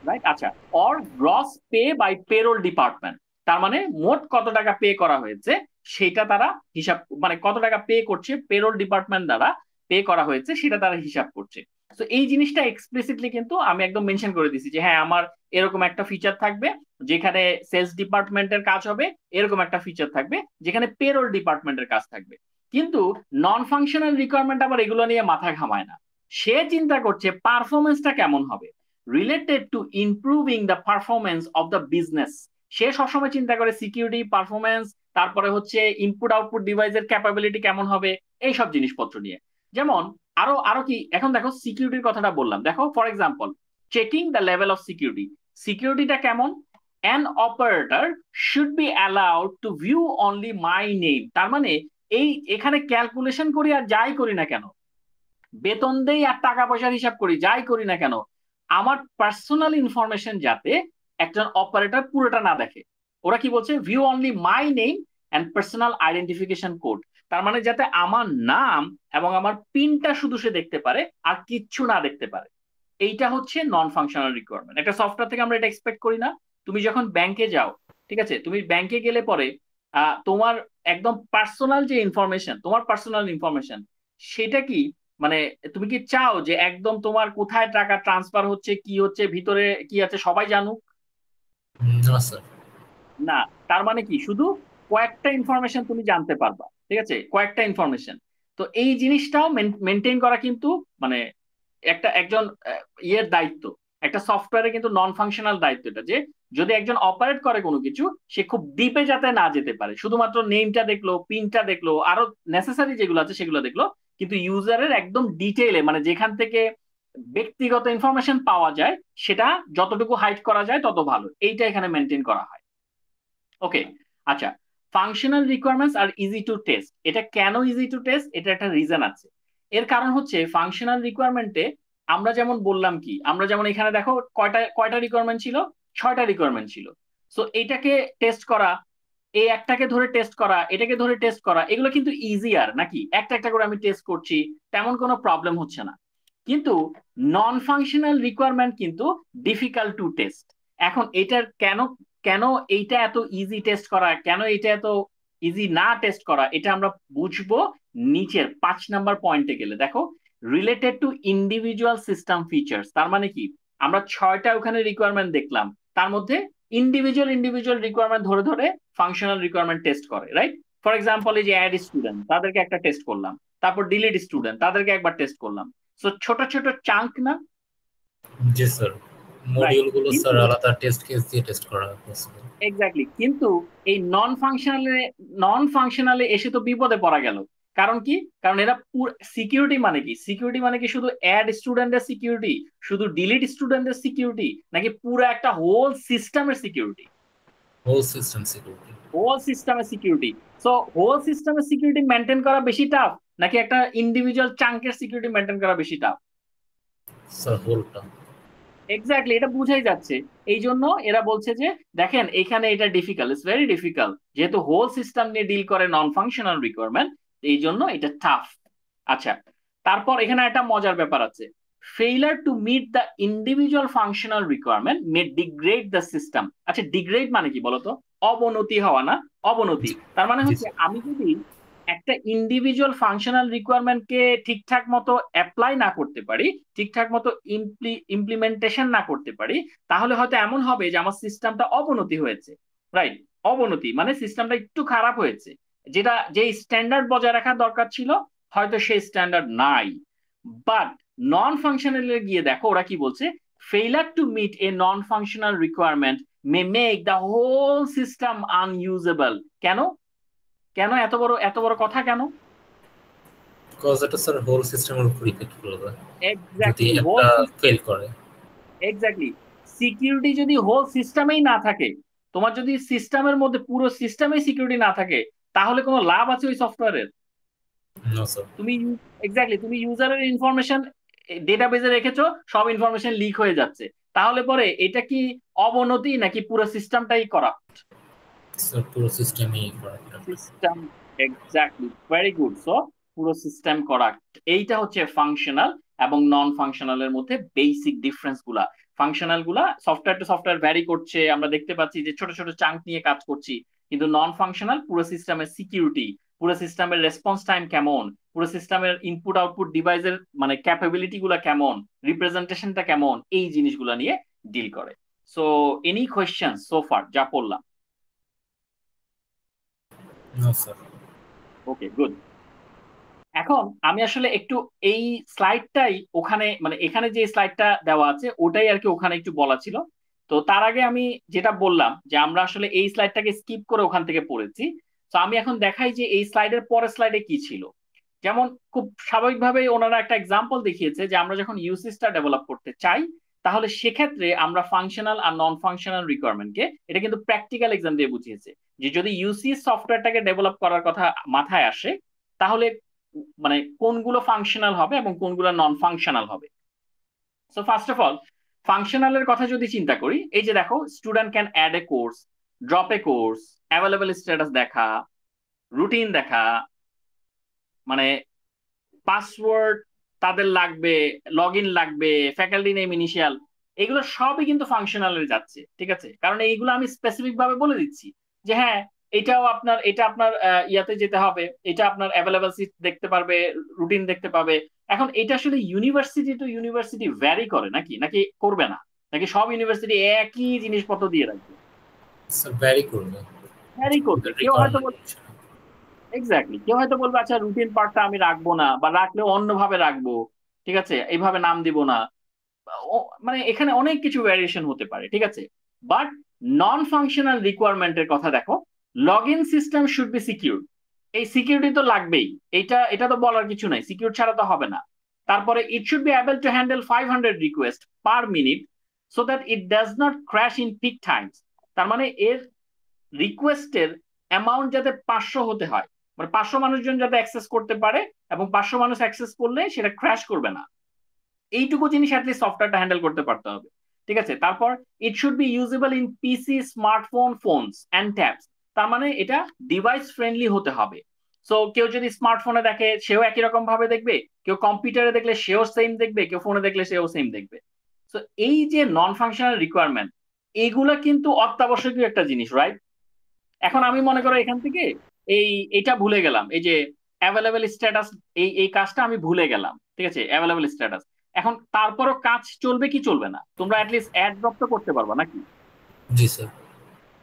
রাইট, আচ্ছা। Or gross pay by payroll department, তার মানে মোট কত টাকা পে করা হয়েছে সেটা তারা হিসাব, মানে কত টাকা পে করছে পেরোল ডিপার্টমেন্ট দ্বারা পে করা হয়েছে সেটা তারা হিসাব করছে। তো এই জিনিসটা এক্সপ্লিসিটলি কিন্তু আমি একদম মেনশন করে দিছি যে হ্যাঁ, আমার এরকম একটা ফিচার থাকবে যেখানে সেলস ডিপার্টমেন্টের কাজ হবে, এরকম একটা ফিচার থাকবে যেখানে পেরোল ডিপার্টমেন্টের কাজ থাকবে। কিন্তু নন ফাংশনাল রিকোয়ারমেন্ট আবার এগুলো নিয়ে মাথা ঘামায় না। সে চিন্তা করছে পারফরমেন্সটা কেমন হবে, related to improving the performance of the business. সে সবসময় চিন্তা করে সিকিউরিটি, পারফরমেন্স, তারপরে হচ্ছে ইনপুট আউটপুট ডিভাইসের ক্যাপাবিলিটি কেমন হবে, এইসব জিনিসপত্র নিয়ে। যেমন আরো আরো কি, এখন দেখো সিকিউরিটির কথাটা বললাম, দেখো for example checking the level of security. সিকিউরিটিটা কেমন, an operator should be allowed to view only my name. তার মানে এই এখানে ক্যালকুলেশন করি আর যাই করি না কেন, বেতন দেই আর টাকা পয়সার হিসাব করি, যাই করি না কেন, আমার পার্সোনাল ইনফরমেশন যাতে একজন অপারেটর পুরোটা না দেখে। ওরা কি বলছে, view only my name and personal identification code. তার মানে যাতে আমার নাম এবং আমার পিনটা শুধু সে দেখতে পারে আর কিচ্ছু না দেখতে পারে। এইটা হচ্ছে নন ফাংশনাল রিকোয়ারমেন্ট। একটা সফটওয়্যার থেকে আমরা এটা এক্সপেক্ট করি না। তুমি যখন ব্যাংকে যাও, ঠিক আছে, তুমি ব্যাংকে গেলে পরে তোমার একদম পার্সোনাল যে ইনফরমেশন, তোমার পার্সোনাল ইনফরমেশন, সেটা কি, মানে তুমি কি চাও যে একদম তোমার কোথায় টাকা ট্রান্সফার হচ্ছে, কি হচ্ছে, ভিতরে কি আছে সবাই জানুক? না স্যার। না। তার মানে কি, শুধু কয়েকটা ইনফরমেশন তুমি জানতে পারবা, ঠিক আছে, কয়েকটা ইনফরমেশন। তো এই জিনিসটাও মেনটেন করা কিন্তু মানে একজন ইয়ের দায়িত্ব। একটা সফটওয়্যারে কিন্তু নন ফাংশনাল দায়িত্ব এটা, যে যদি একজন অপারেট করে কোনো কিছু, সে খুব ডিপে যাতে না যেতে পারে, শুধুমাত্র নেমটা দেখলো, পিনটা দেখলো, আরো নেসেসারি যেগুলো আছে সেগুলো দেখলো, কিন্তু ইউজারের একদম ডিটেইলে, মানে যেখান থেকে ব্যক্তিগত ইনফরমেশন পাওয়া যায় সেটা যতটুকু হাইড করা যায় তত ভালো, এইটা এখানে মেনটেন করা হয়। ওকে, আচ্ছা। Functional requirements are easy to test. এটা কেন ইজি টু টেস্ট, এটা একটা রিজন আছে। এর কারণ হচ্ছে ফাংশনাল রিকোয়ারমেন্টে আমরা যেমন বললাম কি, আমরা যেমন এখানে দেখো কয়টা কয়টা রিকোয়ারমেন্ট ছিল, 6টা রিকোয়ারমেন্ট ছিল। সো এটাকে টেস্ট করা, এই একটাকে ধরে টেস্ট করা, এটাকে ধরে টেস্ট করা, এগুলো কিন্তু ইজিয়ার, নাকি? একটা একটা করে আমি টেস্ট করছি, তেমন কোনো প্রবলেম হচ্ছে না। কিন্তু নন ফাংশনাল রিকোয়ারমেন্ট কিন্তু ডিফিকাল্ট টু টেস্ট। এখন এটার কেন, কেন এইটা এত ইজি টেস্ট করা, কেন এটা এত ইজি না টেস্ট করা, এটা আমরা বুঝবো নিচের 5 নাম্বার পয়েন্টে গেলে। দেখো, related to individual system features. তার মানে কি, আমরা 6টা ওখানে রিকোয়ারমেন্ট দেখলাম, তার মধ্যে ইন্ডিভিজুয়াল ইন্ডিভিজুয়াল রিকোয়ারমেন্ট ধরে ধরে ফাংশনাল রিকোয়ারমেন্ট টেস্ট করে, রাইট? ফর এক্সাম্পল, এই যে অ্যাড স্টুডেন্ট, তাদেরকে একটা টেস্ট করলাম, তারপর ডিলিট স্টুডেন্ট, তাদেরকে একবার টেস্ট করলাম। সো ছোট ছোট চাঙ্ক না? জি স্যার, রাইট, মডিউল গুলো স্যার কিন্তু আলাদা টেস্ট কেস দিয়ে টেস্ট করা পসিবল। এক্স্যাক্টলি, কিন্তু এই নন ফাংশনালে এসে তো বিপদে পড়া গেল। কারণ কি, কারণ এরা সিকিউরিটি মানে কি, সিকিউরিটি মানে কি শুধু অ্যাড স্টুডেন্টের সিকিউরিটি, শুধু ডিলিট স্টুডেন্টের সিকিউরিটি, নাকি পুরো একটা হোল সিস্টেমের security? Whole system security. Whole সিস্টেমের সিকিউরিটি। সো হোল সিস্টেমের সিকিউরিটি মেনটেন করা বেশি টাফ, নাকি একটা ইন্ডিভিজুয়াল চাঙ্কের সিকিউরিটি মেনটেন করা বেশি টাফ? স্যার হোলটা। এক্স্যাক্টলি, এটা বুঝাই যাচ্ছে। এই জন্য এরা বলছে যে দেখেন এখানে এটা ডিফিকাল্ট, ইটস ভেরি ডিফিকাল্ট, যেহেতু হোল সিস্টেম নিয়ে ডিল করে নন ফাংশনাল রিকোয়ারমেন্ট, এই জন্য এটা টাফ। আচ্ছা, তারপর এখানে একটা মজার ব্যাপার আছে, failure to meet the individual functional requirement may degrade the system. আচ্ছা, ডিগ্রেড মানে কি বলতো? অবনতি হওয়া না? অবনতি। জি। তার মানে জি হচ্ছে স্যার। আমি যদি একটা ইন্ডিভিজুয়াল ফাংশনাল রিকোয়ারমেন্টকে ঠিকঠাক মতো অ্যাপ্লাই না করতে পারি, ঠিকঠাক মতো ইমপ্লিমেন্টেশন না করতে পারি, তাহলে হয়তো এমন হবে যে আমার সিস্টেমটা অবনতি হয়েছে। রাইট, অবনতি মানে সিস্টেমটা একটু খারাপ হয়েছে, যেটা যে স্ট্যান্ডার্ড বজায় রাখার দরকার ছিল হয়তো সেই স্ট্যান্ডার্ড নাই। বাট নন ফাংশনালে গিয়ে দেখো ওরা কি বলছে, failure to meet a non functional requirement may make the whole system unusable. কেন, কেন এত বড় কথা কেন? কজ এটা স্যার হোল সিস্টেমের উপর ইফেক্ট করবে যদি এক্স্যাক্টলি, হোল একটা ফেল করে। এক্স্যাক্টলি, সিকিউরিটি যদি হোল সিস্টেমেই না থাকে, তোমার যদি সিস্টেমের মধ্যে পুরো সিস্টেমে সিকিউরিটি না থাকে তাহলে কোনো লাভ আছে ওই সফটওয়্যারের? No sir. তুমি এক্স্যাক্টলি তুমি ইউজারের ইনফরমেশন ডেটাবেজে রেখেছো, সব ইনফরমেশন লিক হয়ে যাচ্ছে, তাহলে পরে এটা কি অবনতি নাকি পুরো সিস্টেমটাই করা? স্যার পুরো সিস্টেমই corrupt. System, exactly, very good. So পুরো সিস্টেম করাপ্ট। এইটা হচ্ছে ফাংশনাল এবং নন ফাংশনালের মধ্যে বেসিক ডিফারেন্স গুলা। ফাংশনাল গুলা সফটওয়্যার টু সফটওয়্যার ভ্যারি করছে, আমরা দেখতে পাচ্ছি যে ছোট ছোট চাঙ্ক নিয়ে কাজ করছি। কিন্তু নন ফাংশনাল পুরো সিস্টেমের সিকিউরিটি, পুরো সিস্টেমের রেসপন্স টাইম কেমন, পুরো সিস্টেমের ইনপুট আউটপুট ডিভাইসের মানে ক্যাপাবিলিটি গুলা কেমন, রিপ্রেজেন্টেশনটা কেমন, এই জিনিসগুলা নিয়ে ডিল করে। So any question so far যা পড়লাম? No sir. Okay, good. এখন আমি আসলে একটু এই স্লাইডটাই ওখানে মানে এখানে যে স্লাইডটা দেওয়া আছে ওটাই আর কি ওখানে একটু বলা ছিল। তো তার আগে আমি যেটা বললাম যে আমরা আসলে এই স্লাইডটাকে স্কিপ করে ওখান থেকে পড়েছি। তো আমি এখন দেখাই যে এই স্লাইডের পরের স্লাইডে কি ছিল। যেমন খুব স্বাভাবিকভাবেই ওনারা একটা এক্সাম্পল দেখিয়েছে যে আমরা যখন ইউসিসটা ডেভেলপ করতে চাই তাহলে সেক্ষেত্রে আমরা ফাংশনাল আর নন ফাংশনাল রিকোয়ারমেন্টকে, এটা কিন্তু প্র্যাকটিক্যাল এক্সাম দিয়ে বুঝিয়েছে, যে যদি ইউসিএস সফটওয়্যারটাকে ডেভেলপ করার কথা মাথায় আসে তাহলে মানে কোনগুলো ফাংশনাল হবে এবং কোনগুলো নন ফাংশনাল হবে। সো ফার্স্ট অফ অল ফাংশনালের কথা যদি চিন্তা করি, এই যে দেখো student can add a course, drop a course, available status দেখা, রুটিন দেখা, মানে পাসওয়ার্ড তাদের লাগবে, লগ ইন লাগবে, ফ্যাকাল্টি নেম ইনিশিয়াল, এগুলো সবই কিন্তু ফাংশনালে যাচ্ছে। ঠিক আছে, কারণ এইগুলো আমি স্পেসিফিক ভাবে বলে দিচ্ছি যে হ্যাঁ এটাও আপনার, এটা আপনার ইয়াতে যেতে হবে, এটা আপনার অ্যাভেলেবল সিট দেখতে পারবে, রুটিন দেখতে পাবে। এখন এটা আসলে ইউনিভার্সিটি টু ইউনিভার্সিটি ভ্যারি করে নাকি নাকি করবে না, নাকি সব ইউনিভার্সিটি একই জিনিসপত্র দিয়ে রাখবে? স্যার ভ্যারি করবে। ভ্যারি করবে। কেউ হয়তো এক্স্যাক্টলি কেউ হয়তো বলবে আচ্ছা রুটিন পার্টটা আমি রাখবো না, বা রাখলেও অন্যভাবে রাখবো, ঠিক আছে, এইভাবে নাম দিব না। মানে এখানে অনেক কিছু ভ্যারিয়েশন হতে পারে, ঠিক আছে। বাট নন ফাংশনাল রিকোয়ারমেন্টের কথা দেখো, log in system should be secure. এই সিকিউরিটি তো লাগবেই, এটা এটা তো বলার কিছু নাই, সিকিউর ছাড়া তো হবে না। তারপরে it should be able to handle 500 request per minute so that it does not crash in peak times. তার মানে এর রিকোয়েস্টের অ্যামাউন্ট যাতে 500 হতে হয়, মানে 500 মানুষজন যাতে অ্যাক্সেস করতে পারে, এবং 500 মানুষ অ্যাক্সেস করলে সেটা ক্র্যাশ করবে না, এইটুকু জিনিস অ্যাটলিস্ট সফটওয়্যারটা হ্যান্ডেল করতে পারতে হবে। ঠিক আছে, তারপর it should be usable in PC, smartphone, phones and tabs. তার মানে এটা ডিভাইস ফ্রেন্ডলি হতে হবে। সো কেউ যদি স্মার্টফোনে দেখে সেও একই রকম ভাবে দেখবে, কেউ কম্পিউটারে দেখলে সেও সেম দেখবে, কেউ ফোনে দেখলে সেও সেম দেখবে। সো এই যে নন ফাংশনাল রিকোয়ারমেন্ট, এগুলা কিন্তু অত্যাবশ্যকীয় একটা জিনিস, রাইট? এখন আমি মনে করো এখান থেকে এই এটা ভুলে গেলাম, এই যে অ্যাভেলেবল স্ট্যাটাস, এই কাজটা আমি ভুলে গেলাম, ঠিক আছে, অ্যাভেলেবল স্ট্যাটাস। এখন তারপরও কাজ চলবে কি চলবে না? তোমরা অ্যাটলিস্ট অ্যাড ড্রপ তো করতে পারবা নাকি? জি স্যার।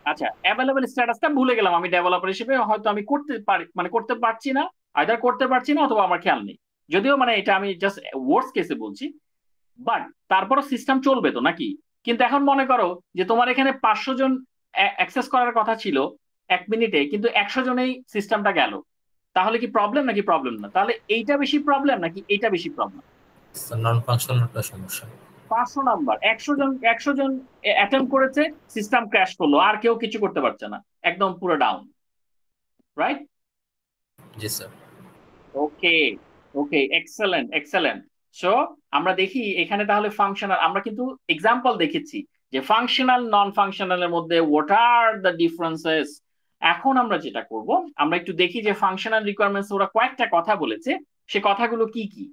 আচ্ছা, অ্যাভেলেবল স্ট্যাটাসটা ভুলে গেলাম আমি ডেভেলপার হিসেবে, হয়তো আমি করতে পারি মানে করতে পারছি না, আইদার করতে পারছি না অথবা আমার খেয়াল নেই, যদিও মানে এটা আমি জাস্ট ওয়ার্স্ট কেসে বলছি। বাট তারপরও সিস্টেম চলবে তো নাকি? কিন্তু এখন মনে করো যে তোমার এখানে 500 জন অ্যাক্সেস করার কথা ছিল 1 মিনিটে, কিন্তু 100 জনেই সিস্টেমটা গেল, তাহলে কি প্রবলেম নাকি প্রবলেম না? তাহলে এইটা বেশি প্রবলেম নাকি এইটা বেশি প্রবলেম? স্যার নন ফাংশনালটা সমস্যা। 500 নাম্বার, 100 জন অ্যাটেম্প করেছে, সিস্টেম ক্র্যাশ করলো, আর কেউ কিছু করতে পারছে না, একদম পুরো ডাউন, রাইট? জি স্যার। ওকে, ওকে, এক্সেলেন্ট, এক্সেলেন্ট। সো আমরা দেখি এখানে তাহলে ফাংশনাল, আমরা কিন্তু এক্সাম্পল দেখেছি যে ফাংশনাল নন ফাংশনালের মধ্যে হোয়াট আর দ্য ডিফারেন্সেস। এখন আমরা যেটা করব, আমরা একটু দেখি যে ফাংশনাল রিকোয়ারমেন্টস ওরা কয়েকটা কথা বলেছে, সে কথাগুলো কি কি।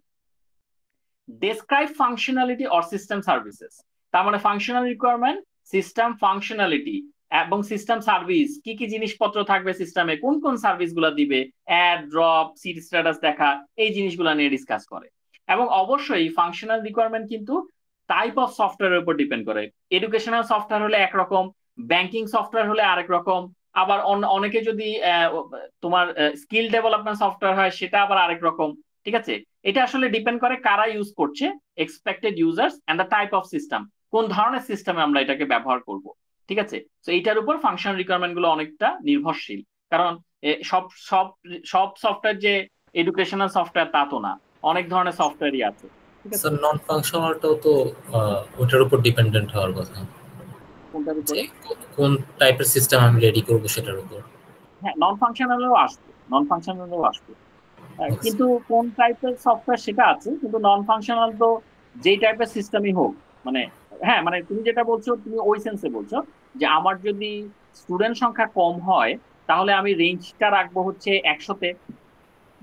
Describe functionality or system services. তার মানে ফাংশনাল রিকোয়ারমেন্ট, সিস্টেম ফাংশনালিটি এবং সিস্টেম সার্ভিস, কি কি জিনিসপত্র থাকবে সিস্টেমে, কোন কোন সার্ভিস গুলা দিবে, অ্যাড ড্রপ, সিট স্ট্যাটাস দেখা, এই জিনিসগুলো নিয়ে ডিসকাস করে। এবং অবশ্যই ফাংশনাল রিকোয়ারমেন্ট কিন্তু টাইপ অফ সফটওয়্যারের উপর ডিপেন্ড করে। এডুকেশনাল সফটওয়্যার হলে একরকম, ব্যাংকিং সফটওয়্যার হলে আরেক রকম, আবার অনেকে যদি তোমার স্কিল ডেভেলপমেন্ট সফটওয়্যার হয় সেটা আবার আরেক রকম। ঠিক আছে, এটা আসলে ডিপেন্ড করে কারা ইউজ করছে, expected users and the type of system, কোন ধরনের সিস্টেমে আমরা এটাকে ব্যবহার করব। ঠিক আছে, তো এইটার উপর ফাংশনাল রিকোয়ারমেন্ট গুলো অনেকটা নির্ভরশীল। কারণ সব সব সব সফটওয়্যার যে এডুকেশনাল সফটওয়্যার তা তো না, অনেক ধরনের সফটওয়্যারই আছে। স্যার নন ফাংশনালটাও তো ওটার উপর ডিপেন্ডেন্ট হওয়ার কথা। কোনটার উপরে? কোন টাইপের সিস্টেম আমি রেডি করব সেটার উপর। হ্যাঁ, নন ফাংশনালও আসবে, নন ফাংশনালও আসবে। Okay, কিন্তু কোন টাইপের সফটওয়্যার সেটা আছে, কিন্তু নন ফাংশনাল তো যেই টাইপের সিস্টেমই হোক, মানে হ্যাঁ মানে তুমি যেটা বলছো তুমি ওই সেন্সে বলছো যে আমার যদি স্টুডেন্ট সংখ্যা কম হয় তাহলে আমি রেঞ্জটা রাখবো হচ্ছে 100-তে,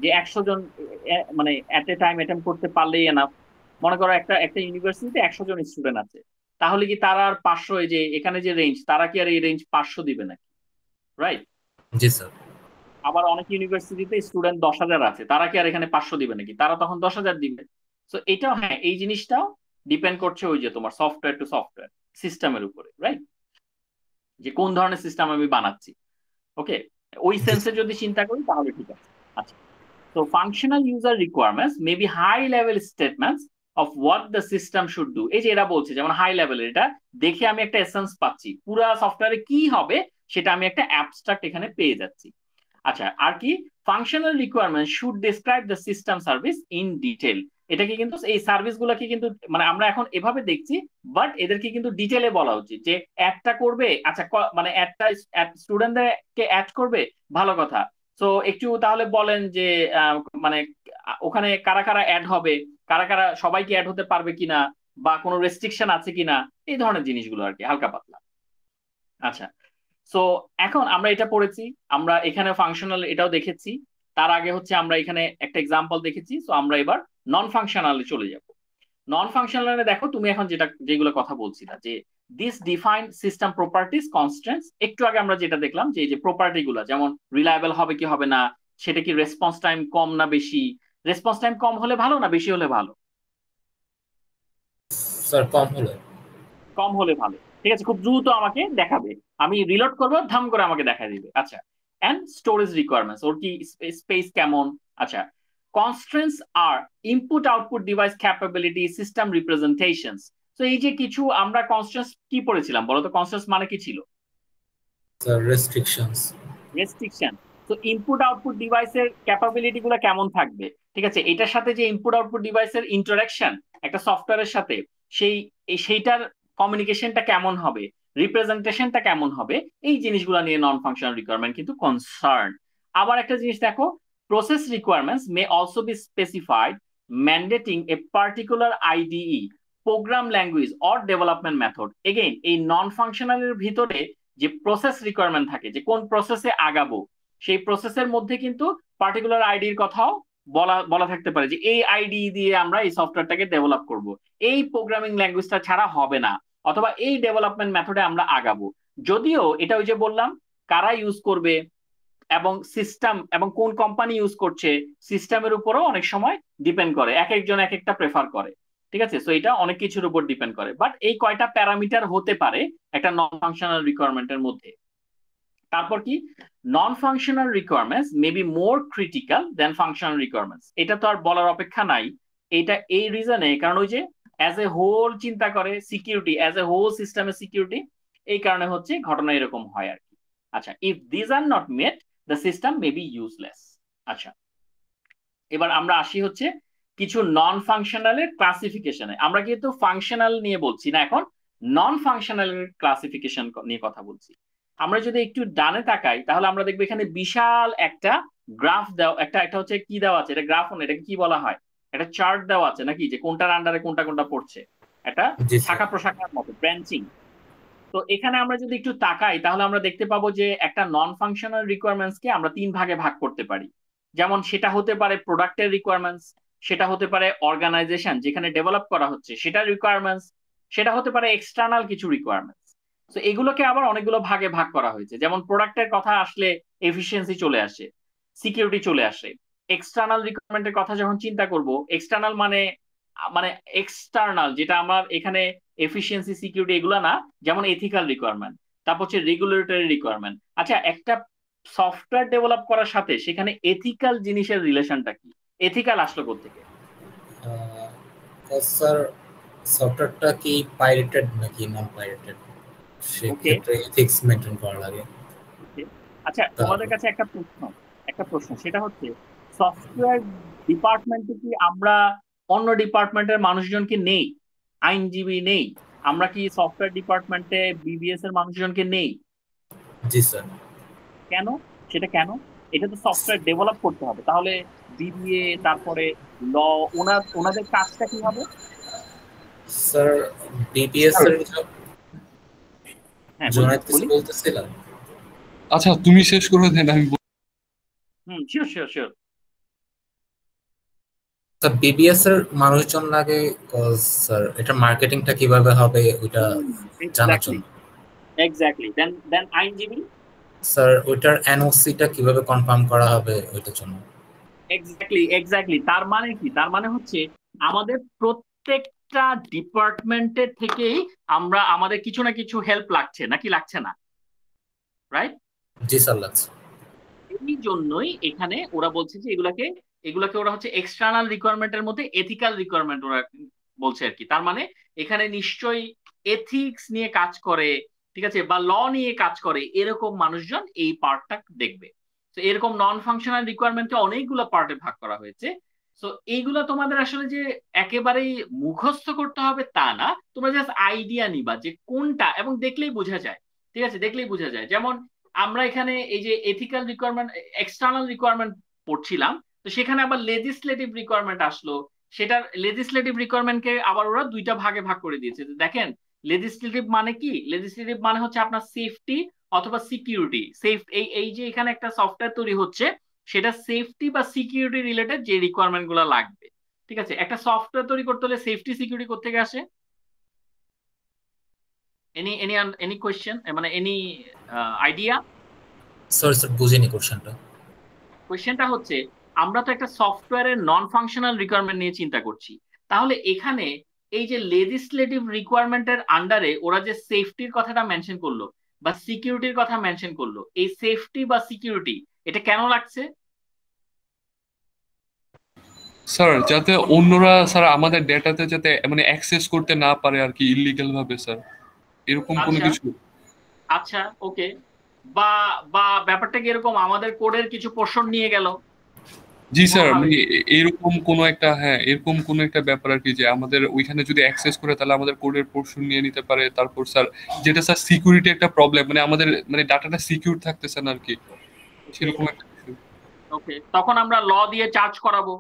যে 100 জন মানে এট এ টাইম অ্যাটেম্প করতে পারলেই এনাফ। মনে করো একটা একটা ইউনিভার্সিটিতে 100 জন স্টুডেন্ট আছে, তাহলে কি তারা আর 500, এই যে এখানে যে রেঞ্জ, তারা কি আর এই রেঞ্জ 500 দিবে নাকি? রাইট। জি স্যার। আবার অনেক ইউনিভার্সিটিতে স্টুডেন্ট 10,000 আছে, তারা কি আর এখানে 500 দিবে নাকি? তারা তখন 10,000 দিবে। তো এটাও হ্যাঁ, এই জিনিসটাও ডিপেন্ড করছে ওই যে তোমার সফটওয়্যার টু সফটওয়্যার সিস্টেমের উপরে, রাইট, যে কোন ধরনের সিস্টেম আমি বানাচ্ছি। ওকে, ওই জি সেন্সে যদি চিন্তা করি তাহলে ঠিক আছে। আচ্ছা, তো functional user requirements may be high level statements of what the system should do। এই যে এরা বলছে যেমন হাই লেভেলের, এটা দেখে আমি একটা এসেন্স পাচ্ছি, পুরা সফটওয়্যারে কি হবে সেটা আমি একটা অ্যাবস্ট্রাক্ট এখানে পেয়ে যাচ্ছি। আচ্ছা, আর কি, functional requirement should describe the system service in detail. এটাকে কিন্তু এই সার্ভিস গুলাকে কিন্তু মানে আমরা এখন এভাবে দেখছি, বাট এদেরকে কিন্তু ডিটেলে বলা উচিত যে একটা করবে, আচ্ছা মানে একটা স্টুডেন্টদেরকে অ্যাড করবে, ভালো কথা। তো একটু তাহলে বলেন যে মানে ওখানে কারা কারা অ্যাড হবে, কারা কারা সবাইকে অ্যাড হতে পারবে কিনা, বা কোনো রেস্ট্রিকশন আছে কিনা, এই ধরনের জিনিসগুলো আর কি, হালকা পাতলা। আচ্ছা, সো এখন আমরা এটা পড়েছি, আমরা এখানে ফাংশনাল এটাও দেখেছি, তার আগে হচ্ছে আমরা এখানে একটা এক্সাম্পল দেখেছি। সো আমরা এবার নন ফাংশনালে চলে যাব। নন ফাংশনালে দেখো তুমি এখন যেটা যেগুলো কথা বলছিলা যে this define system properties constraints, একটু আগে আমরা যেটা দেখলাম যে এই যে প্রপার্টি গুলা, যেমন রিলায়েবল হবে কি হবে না, সেটা কি রেসপন্স টাইম কম না বেশি, রেসপন্স টাইম কম হলে ভালো না বেশি হলে ভালো? স্যার, কম হলো। কম হলে ভালো, ঠিক আছে, খুব দ্রুত আমাকে দেখাবে, আমি রিলোড করবো ধাম করে আমাকে দেখা দিবে। আচ্ছা, এন্ড স্টোরেজ রিকোয়ারমেন্টস, ওর কি স্পেস কেমন? আচ্ছা, কনস্ট্রেন্টস আর input output device capability system representations. তো এই যে কিছু আমরা কনস্ট্রেন্টস কি পড়েছিলাম বলতো, কনস্ট্রেন্টস মানে কি ছিল? Sir, restrictions. রেস্ট্রিকশন। তো ইনপুট আউটপুট ডিভাইসের ক্যাপাবিলিটি গুলো কেমন থাকবে? ঠিক আছে, এটার সাথে যে ইনপুট আউটপুট ডিভাইসের ইন্টারাকশন একটা সফটওয়্যারের সাথে, সেই সেইটার কমিউনিকেশনটা কেমন হবে, রিপ্রেজেন্টেশনটা কেমন হবে, এই জিনিসগুলো নিয়ে নন ফাংশনাল রিকোয়ারমেন্ট কিন্তু কনসার্ন। আবার একটা জিনিস দেখো, process requirements may also be specified mandating a particular IDE, program language or development method. Again এই নন ফাংশনালের ভিতরে যে প্রসেস রিকোয়ারমেন্ট থাকে, যে কোন প্রসেসে আগাবো, সেই প্রসেসের মধ্যে কিন্তু পার্টিকুলার আইডির কথাও বলা বলা থাকতে পারে, যে এই আইডি দিয়ে আমরা এই সফটওয়্যারটাকে ডেভেলপ করব, এই প্রোগ্রামিং ল্যাঙ্গুয়েজটা ছাড়া হবে না, অথবা এই ডেভেলপমেন্ট মেথডে আমরা আগাবো। যদিও এটা ওই যে বললাম কারা ইউজ করবে এবং সিস্টেম এবং কোন কোম্পানি ইউজ করছে, সিস্টেমের উপরও অনেক সময় ডিপেন্ড করে, এক একজন এক একটা প্রেফার করে। ঠিক আছে, সো এটা অনেক কিছুর উপর ডিপেন্ড করে, বাট এই কয়টা প্যারামিটার হতে পারে একটা নন ফাংশনাল রিকোয়ারমেন্টের মধ্যে। তারপর কি, non functional requirements may be more critical than functional requirements. এটা তো আর বলার অপেক্ষা নাই, এটা এই রিজনে, কারণ ওই যে অ্যাজ এ হোল চিন্তা করে সিকিউরিটি, অ্যাজ এ হোল সিস্টেমের সিকিউরিটি, এই কারণে হচ্ছে ঘটনা এরকম হয় আর কি। আচ্ছা, if this are not mate the system may be useless. আচ্ছা, এবার আমরা আসি হচ্ছে কিছু নন ফাংশনালের ক্লাসিফিকেশনে। আমরা কিন্তু ফাংশনাল নিয়ে বলছি না এখন, নন ফাংশনাল ক্লাসিফিকেশন নিয়ে কথা বলছি। আমরা যদি একটু ডানে তাকাই তাহলে আমরা দেখবো এখানে বিশাল একটা গ্রাফ দেওয়া, একটা একটা হচ্ছে কি দেওয়া আছে, এটা গ্রাফ না, এটাকে কি বলা হয়, একটা চার্ট দেওয়া আছে নাকি, যে কোনটার আন্ডারে কোনটা কোনটা পড়ছে, একটা জি স্যার। শাখা প্রশাখার মতো ব্রাঞ্চিং। তো এখানে আমরা যদি একটু তাকাই তাহলে আমরা দেখতে পাবো যে একটা নন ফাংশনাল রিকোয়ারমেন্টস কে আমরা তিন ভাগে ভাগ করতে পারি। যেমন সেটা হতে পারে প্রোডাক্টের রিকোয়ারমেন্টস, সেটা হতে পারে অর্গানাইজেশন যেখানে ডেভেলপ করা হচ্ছে সেটা রিকোয়ারমেন্টস, সেটা হতে পারে এক্সটার্নাল কিছু রিকোয়ারমেন্টস। তো এগুলোকে আবার অনেকগুলো ভাগে ভাগ করা হয়েছে। যেমন প্রোডাক্টের কথা আসলে এফিসিয়েন্সি চলে আসে, সিকিউরিটি চলে আসে। এক্সটার্নাল রিকোয়ারমেন্টের কথা যখন চিন্তা করব, এক্সটার্নাল মানে মানে এক্সটার্নাল, যেটা আমার এখানে এফিসিয়েন্সি সিকিউরিটি এগুলো না, যেমন এথিক্যাল রিকোয়ারমেন্ট, তারপর হচ্ছে রেগুলেটরি রিকোয়ারমেন্ট। আচ্ছা, একটা সফটওয়্যার ডেভেলপ করার সাথে সেখানে এথিক্যাল জিনিসের রিলেশনটা কি, এথিক্যাল আসলো কোত্থেকে? স্যার, সফটওয়্যারটা কি পাইরেটেড নাকি নন পাইরেটেড, ওকে, সেক্ষেত্রে এথিক্স মেনটেন করা লাগে। ওকে। আচ্ছা, তোমাদের তারপর কাছে একটা প্রশ্ন, সেটা হচ্ছে সফটওয়্যার ডিপার্টমেন্টে কি আমরা অন্য ডিপার্টমেন্টের মানুষজনকে নেই, আইনজীবী নেই? আমরা কি সফটওয়্যার ডিপার্টমেন্টে বিবিএস এর মানুষজনকে নেই? জি স্যার। কেন? সেটা কেন? এটা তো সফটওয়্যার ডেভেলপ করতে হবে, তাহলে বিবিএ তারপরে ল, ওনাদের কাজটা কি হবে? স্যার বিবিএস স্যার এর হ্যাঁ জুনায়েদ কিছু বলি। বলতেছিলেন? আচ্ছা তুমি শেষ করে দেন, আমি sure sure sure. Sir BBS এর মানুষজন লাগে স্যার এটা মার্কেটিংটা কিভাবে হবে ওইটা জানার এক্স্যাক্টলি জন্য। এক্স্যাক্টলি। দেন আইনজীবী। স্যার ওইটার এনওসিটা কিভাবে কনফার্ম করা হবে ওইটার জন্য। Exactly exactly. তার মানে কি? তার মানে হচ্ছে আমাদের প্রত্যেকটা ডিপার্টমেন্টের থেকেই আমাদের কিছু না কিছু হেল্প লাগছে, নাকি লাগছে না? রাইট। জি স্যার লাগছে। এই জন্যই এখানে ওরা বলছে যে এগুলাকে ওরা হচ্ছে এক্সটার্নাল রিকোয়ারমেন্টের মধ্যে এথিক্যাল রিকোয়ারমেন্ট ওরা বলছে আর কি। তার মানে এখানে নিশ্চয়ই এথিক্স নিয়ে কাজ করে, ঠিক আছে, বা ল নিয়ে কাজ করে, এরকম মানুষজন এই পার্টটা দেখবে। তো এরকম নন ফাংশনাল রিকোয়ারমেন্টকে অনেকগুলো পার্টে ভাগ করা হয়েছে। তো এইগুলো তোমাদের আসলে যে একেবারেই মুখস্থ করতে হবে তা না, তোমরা জাস্ট আইডিয়া নিবা যে কোনটা, এবং দেখলেই বোঝা যায়। ঠিক আছে, দেখলেই বোঝা যায়। যেমন আমরা এখানে এই যে এথিক্যাল রিকোয়ারমেন্ট, এক্সটার্নাল রিকোয়ারমেন্ট পড়ছিলাম, তো সেখানে আবার লেজিসলেটিভ রিকোয়ারমেন্ট আসলো। সেটার লেজিসলেটিভ রিকোয়ারমেন্টকে আবার ওরা দুইটা ভাগে ভাগ করে দিয়েছে। দেখেন লেজিসলেটিভ মানে কি? লেজিসলেটিভ মানে হচ্ছে আপনার সেফটি অথবা সিকিউরিটি। এই এই যে এখানে একটা সফটওয়্যার তৈরি হচ্ছে, সেটা সেফটি বা সিকিউরিটি রিলেটেড যে রিকোয়ারমেন্ট গুলো লাগবে। ঠিক আছে, একটা সফটওয়্যার তৈরি করতে হলে সেফটি সিকিউরিটি করতে আসে। এনি কোয়েশ্চেন, মানে এনি আইডিয়া? সরি স্যার বুঝিনি কোশ্চেনটা। কোয়েশ্চেনটা হচ্ছে, আমরা তো একটা সফটওয়্যারের নন ফাংশনাল রিকোয়ারমেন্ট নিয়ে চিন্তা করছি, তাহলে এখানে এই যে লেজিসলেটিভ রিকোয়ারমেন্টের আন্ডারে ওরা যে সেফটির কথাটা মেনশন করলো বা সিকিউরিটির কথা মেনশন করলো, এই সেফটি বা সিকিউরিটি এটা কেন লাগছে? স্যার যাতে অন্যরা স্যার আমাদের ডেটাতে যাতে মানে অ্যাক্সেস করতে না পারে আর কি, ইলিগাল ভাবে স্যার, এরকম কোনো আচ্ছা কিছু। আচ্ছা, ওকে। বা বা ব্যাপারটা কি এরকম, আমাদের কোডের কিছু পোর্শন নিয়ে গেল জি স্যার, কোনোভাবে? মানে এরকম কোনো একটা, হ্যাঁ এরকম কোনো একটা ব্যাপার আর কি, যে আমাদের ওইখানে যদি অ্যাক্সেস করে তাহলে আমাদের কোডের পোর্শন নিয়ে নিতে পারে। তারপর স্যার যেটা স্যার সিকিউরিটি একটা প্রবলেম, মানে আমাদের মানে ডাটাটা সিকিউর থাকতেছে না আর কি, ওকে সেরকম একটা কিছু। ওকে, তখন আমরা ল দিয়ে চার্জ করাবো,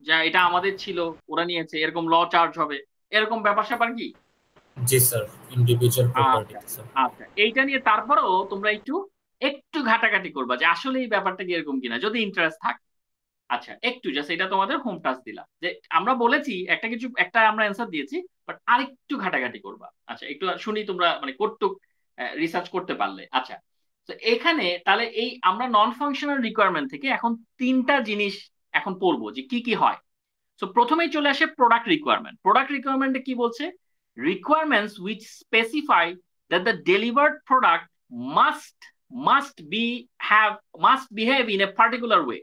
যা এটা আমাদের ছিল, ওরা নিয়েছে, এরকম ল চার্জ হবে, এরকম ব্যাপার স্যাপার কি? জি স্যার ইন্ডিভিজুয়াল আচ্ছা প্রপার্টি স্যার। আচ্ছা, এইটা নিয়ে তারপরেও তোমরা একটু একটু ঘাটাঘাটি করবা যে আসলে এই ব্যাপারটা কি এরকম কিনা, যদি ইন্টারেস্ট থাকে। আচ্ছা, একটু জাস্ট এটা তোমাদের হোম টাস্ক দিলাম, যে আমরা বলেছি একটা কিছু, একটা আমরা অ্যান্সার দিয়েছি, বাট আরেকটু ঘাটাঘাটি করবা। আচ্ছা, একটু শুনি তোমরা মানে কতটুক রিসার্চ করতে পারলে। আচ্ছা, তো এখানে তাহলে এই আমরা নন ফাংশনাল রিকোয়ারমেন্ট থেকে এখন তিনটা জিনিস এখন পড়বো যে কি কি হয়। সো প্রথমেই চলে আসে প্রোডাক্ট রিকোয়ারমেন্ট। প্রোডাক্ট রিকোয়ারমেন্টে কি বলছে? Requirements which specify that the delivered product must must be have must behave in a particular way.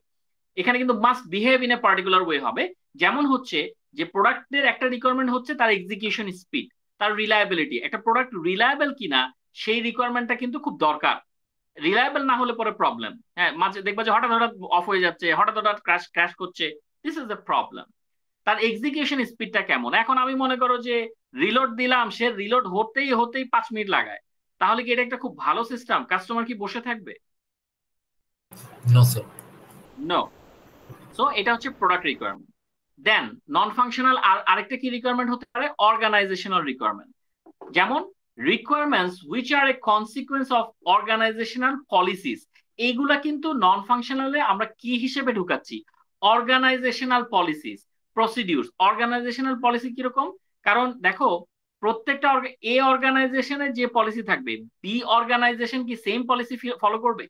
এখানে কিন্তু must behave in a particular way হবে। যেমন হচ্ছে যে প্রোডাক্টের একটা রিকোয়ারমেন্ট হচ্ছে তার এক্সিকিউশন স্পিড, তার রিলায়েবিলিটি। একটা প্রোডাক্ট রিলায়েবল কিনা সেই রিকোয়ারমেন্টটা কিন্তু খুব দরকার। রিলায়েবল না হলে পরে প্রবলেম। হ্যাঁ, মাঝে দেখবা যে হঠাৎ হঠাৎ অফ হয়ে যাচ্ছে, হঠাৎ হঠাৎ ক্র্যাশ ক্র্যাশ করছে। This is the problem. তার এক্সিকিউশন স্পিডটা কেমন? এখন আমি মনে করো যে রিলোড দিলাম, সে রিলোড হতেই হতেই 5 মিনিট লাগায়, তাহলে কি এটা একটা খুব ভালো সিস্টেম? কাস্টমার কি বসে থাকবে? No sir. নো। সো এটা হচ্ছে product requirement. Then non functional আরেকটা কি রিকোয়ারমেন্ট হতে পারে? Organisational requirement. যেমন requirements which are a consequence of organisational policies. এইগুলা কিন্তু নন ফাংশনালে আমরা কি হিসেবে ঢুকাচ্ছি? Organisational policies, procedures. Organisational policy কিরকম? কারণ দেখো, প্রত্যেকটা এ অর্গানাইজেশনের যে পলিসি থাকবে, বি অর্গানাইজেশন কি সেম পলিসি ফলো করবে?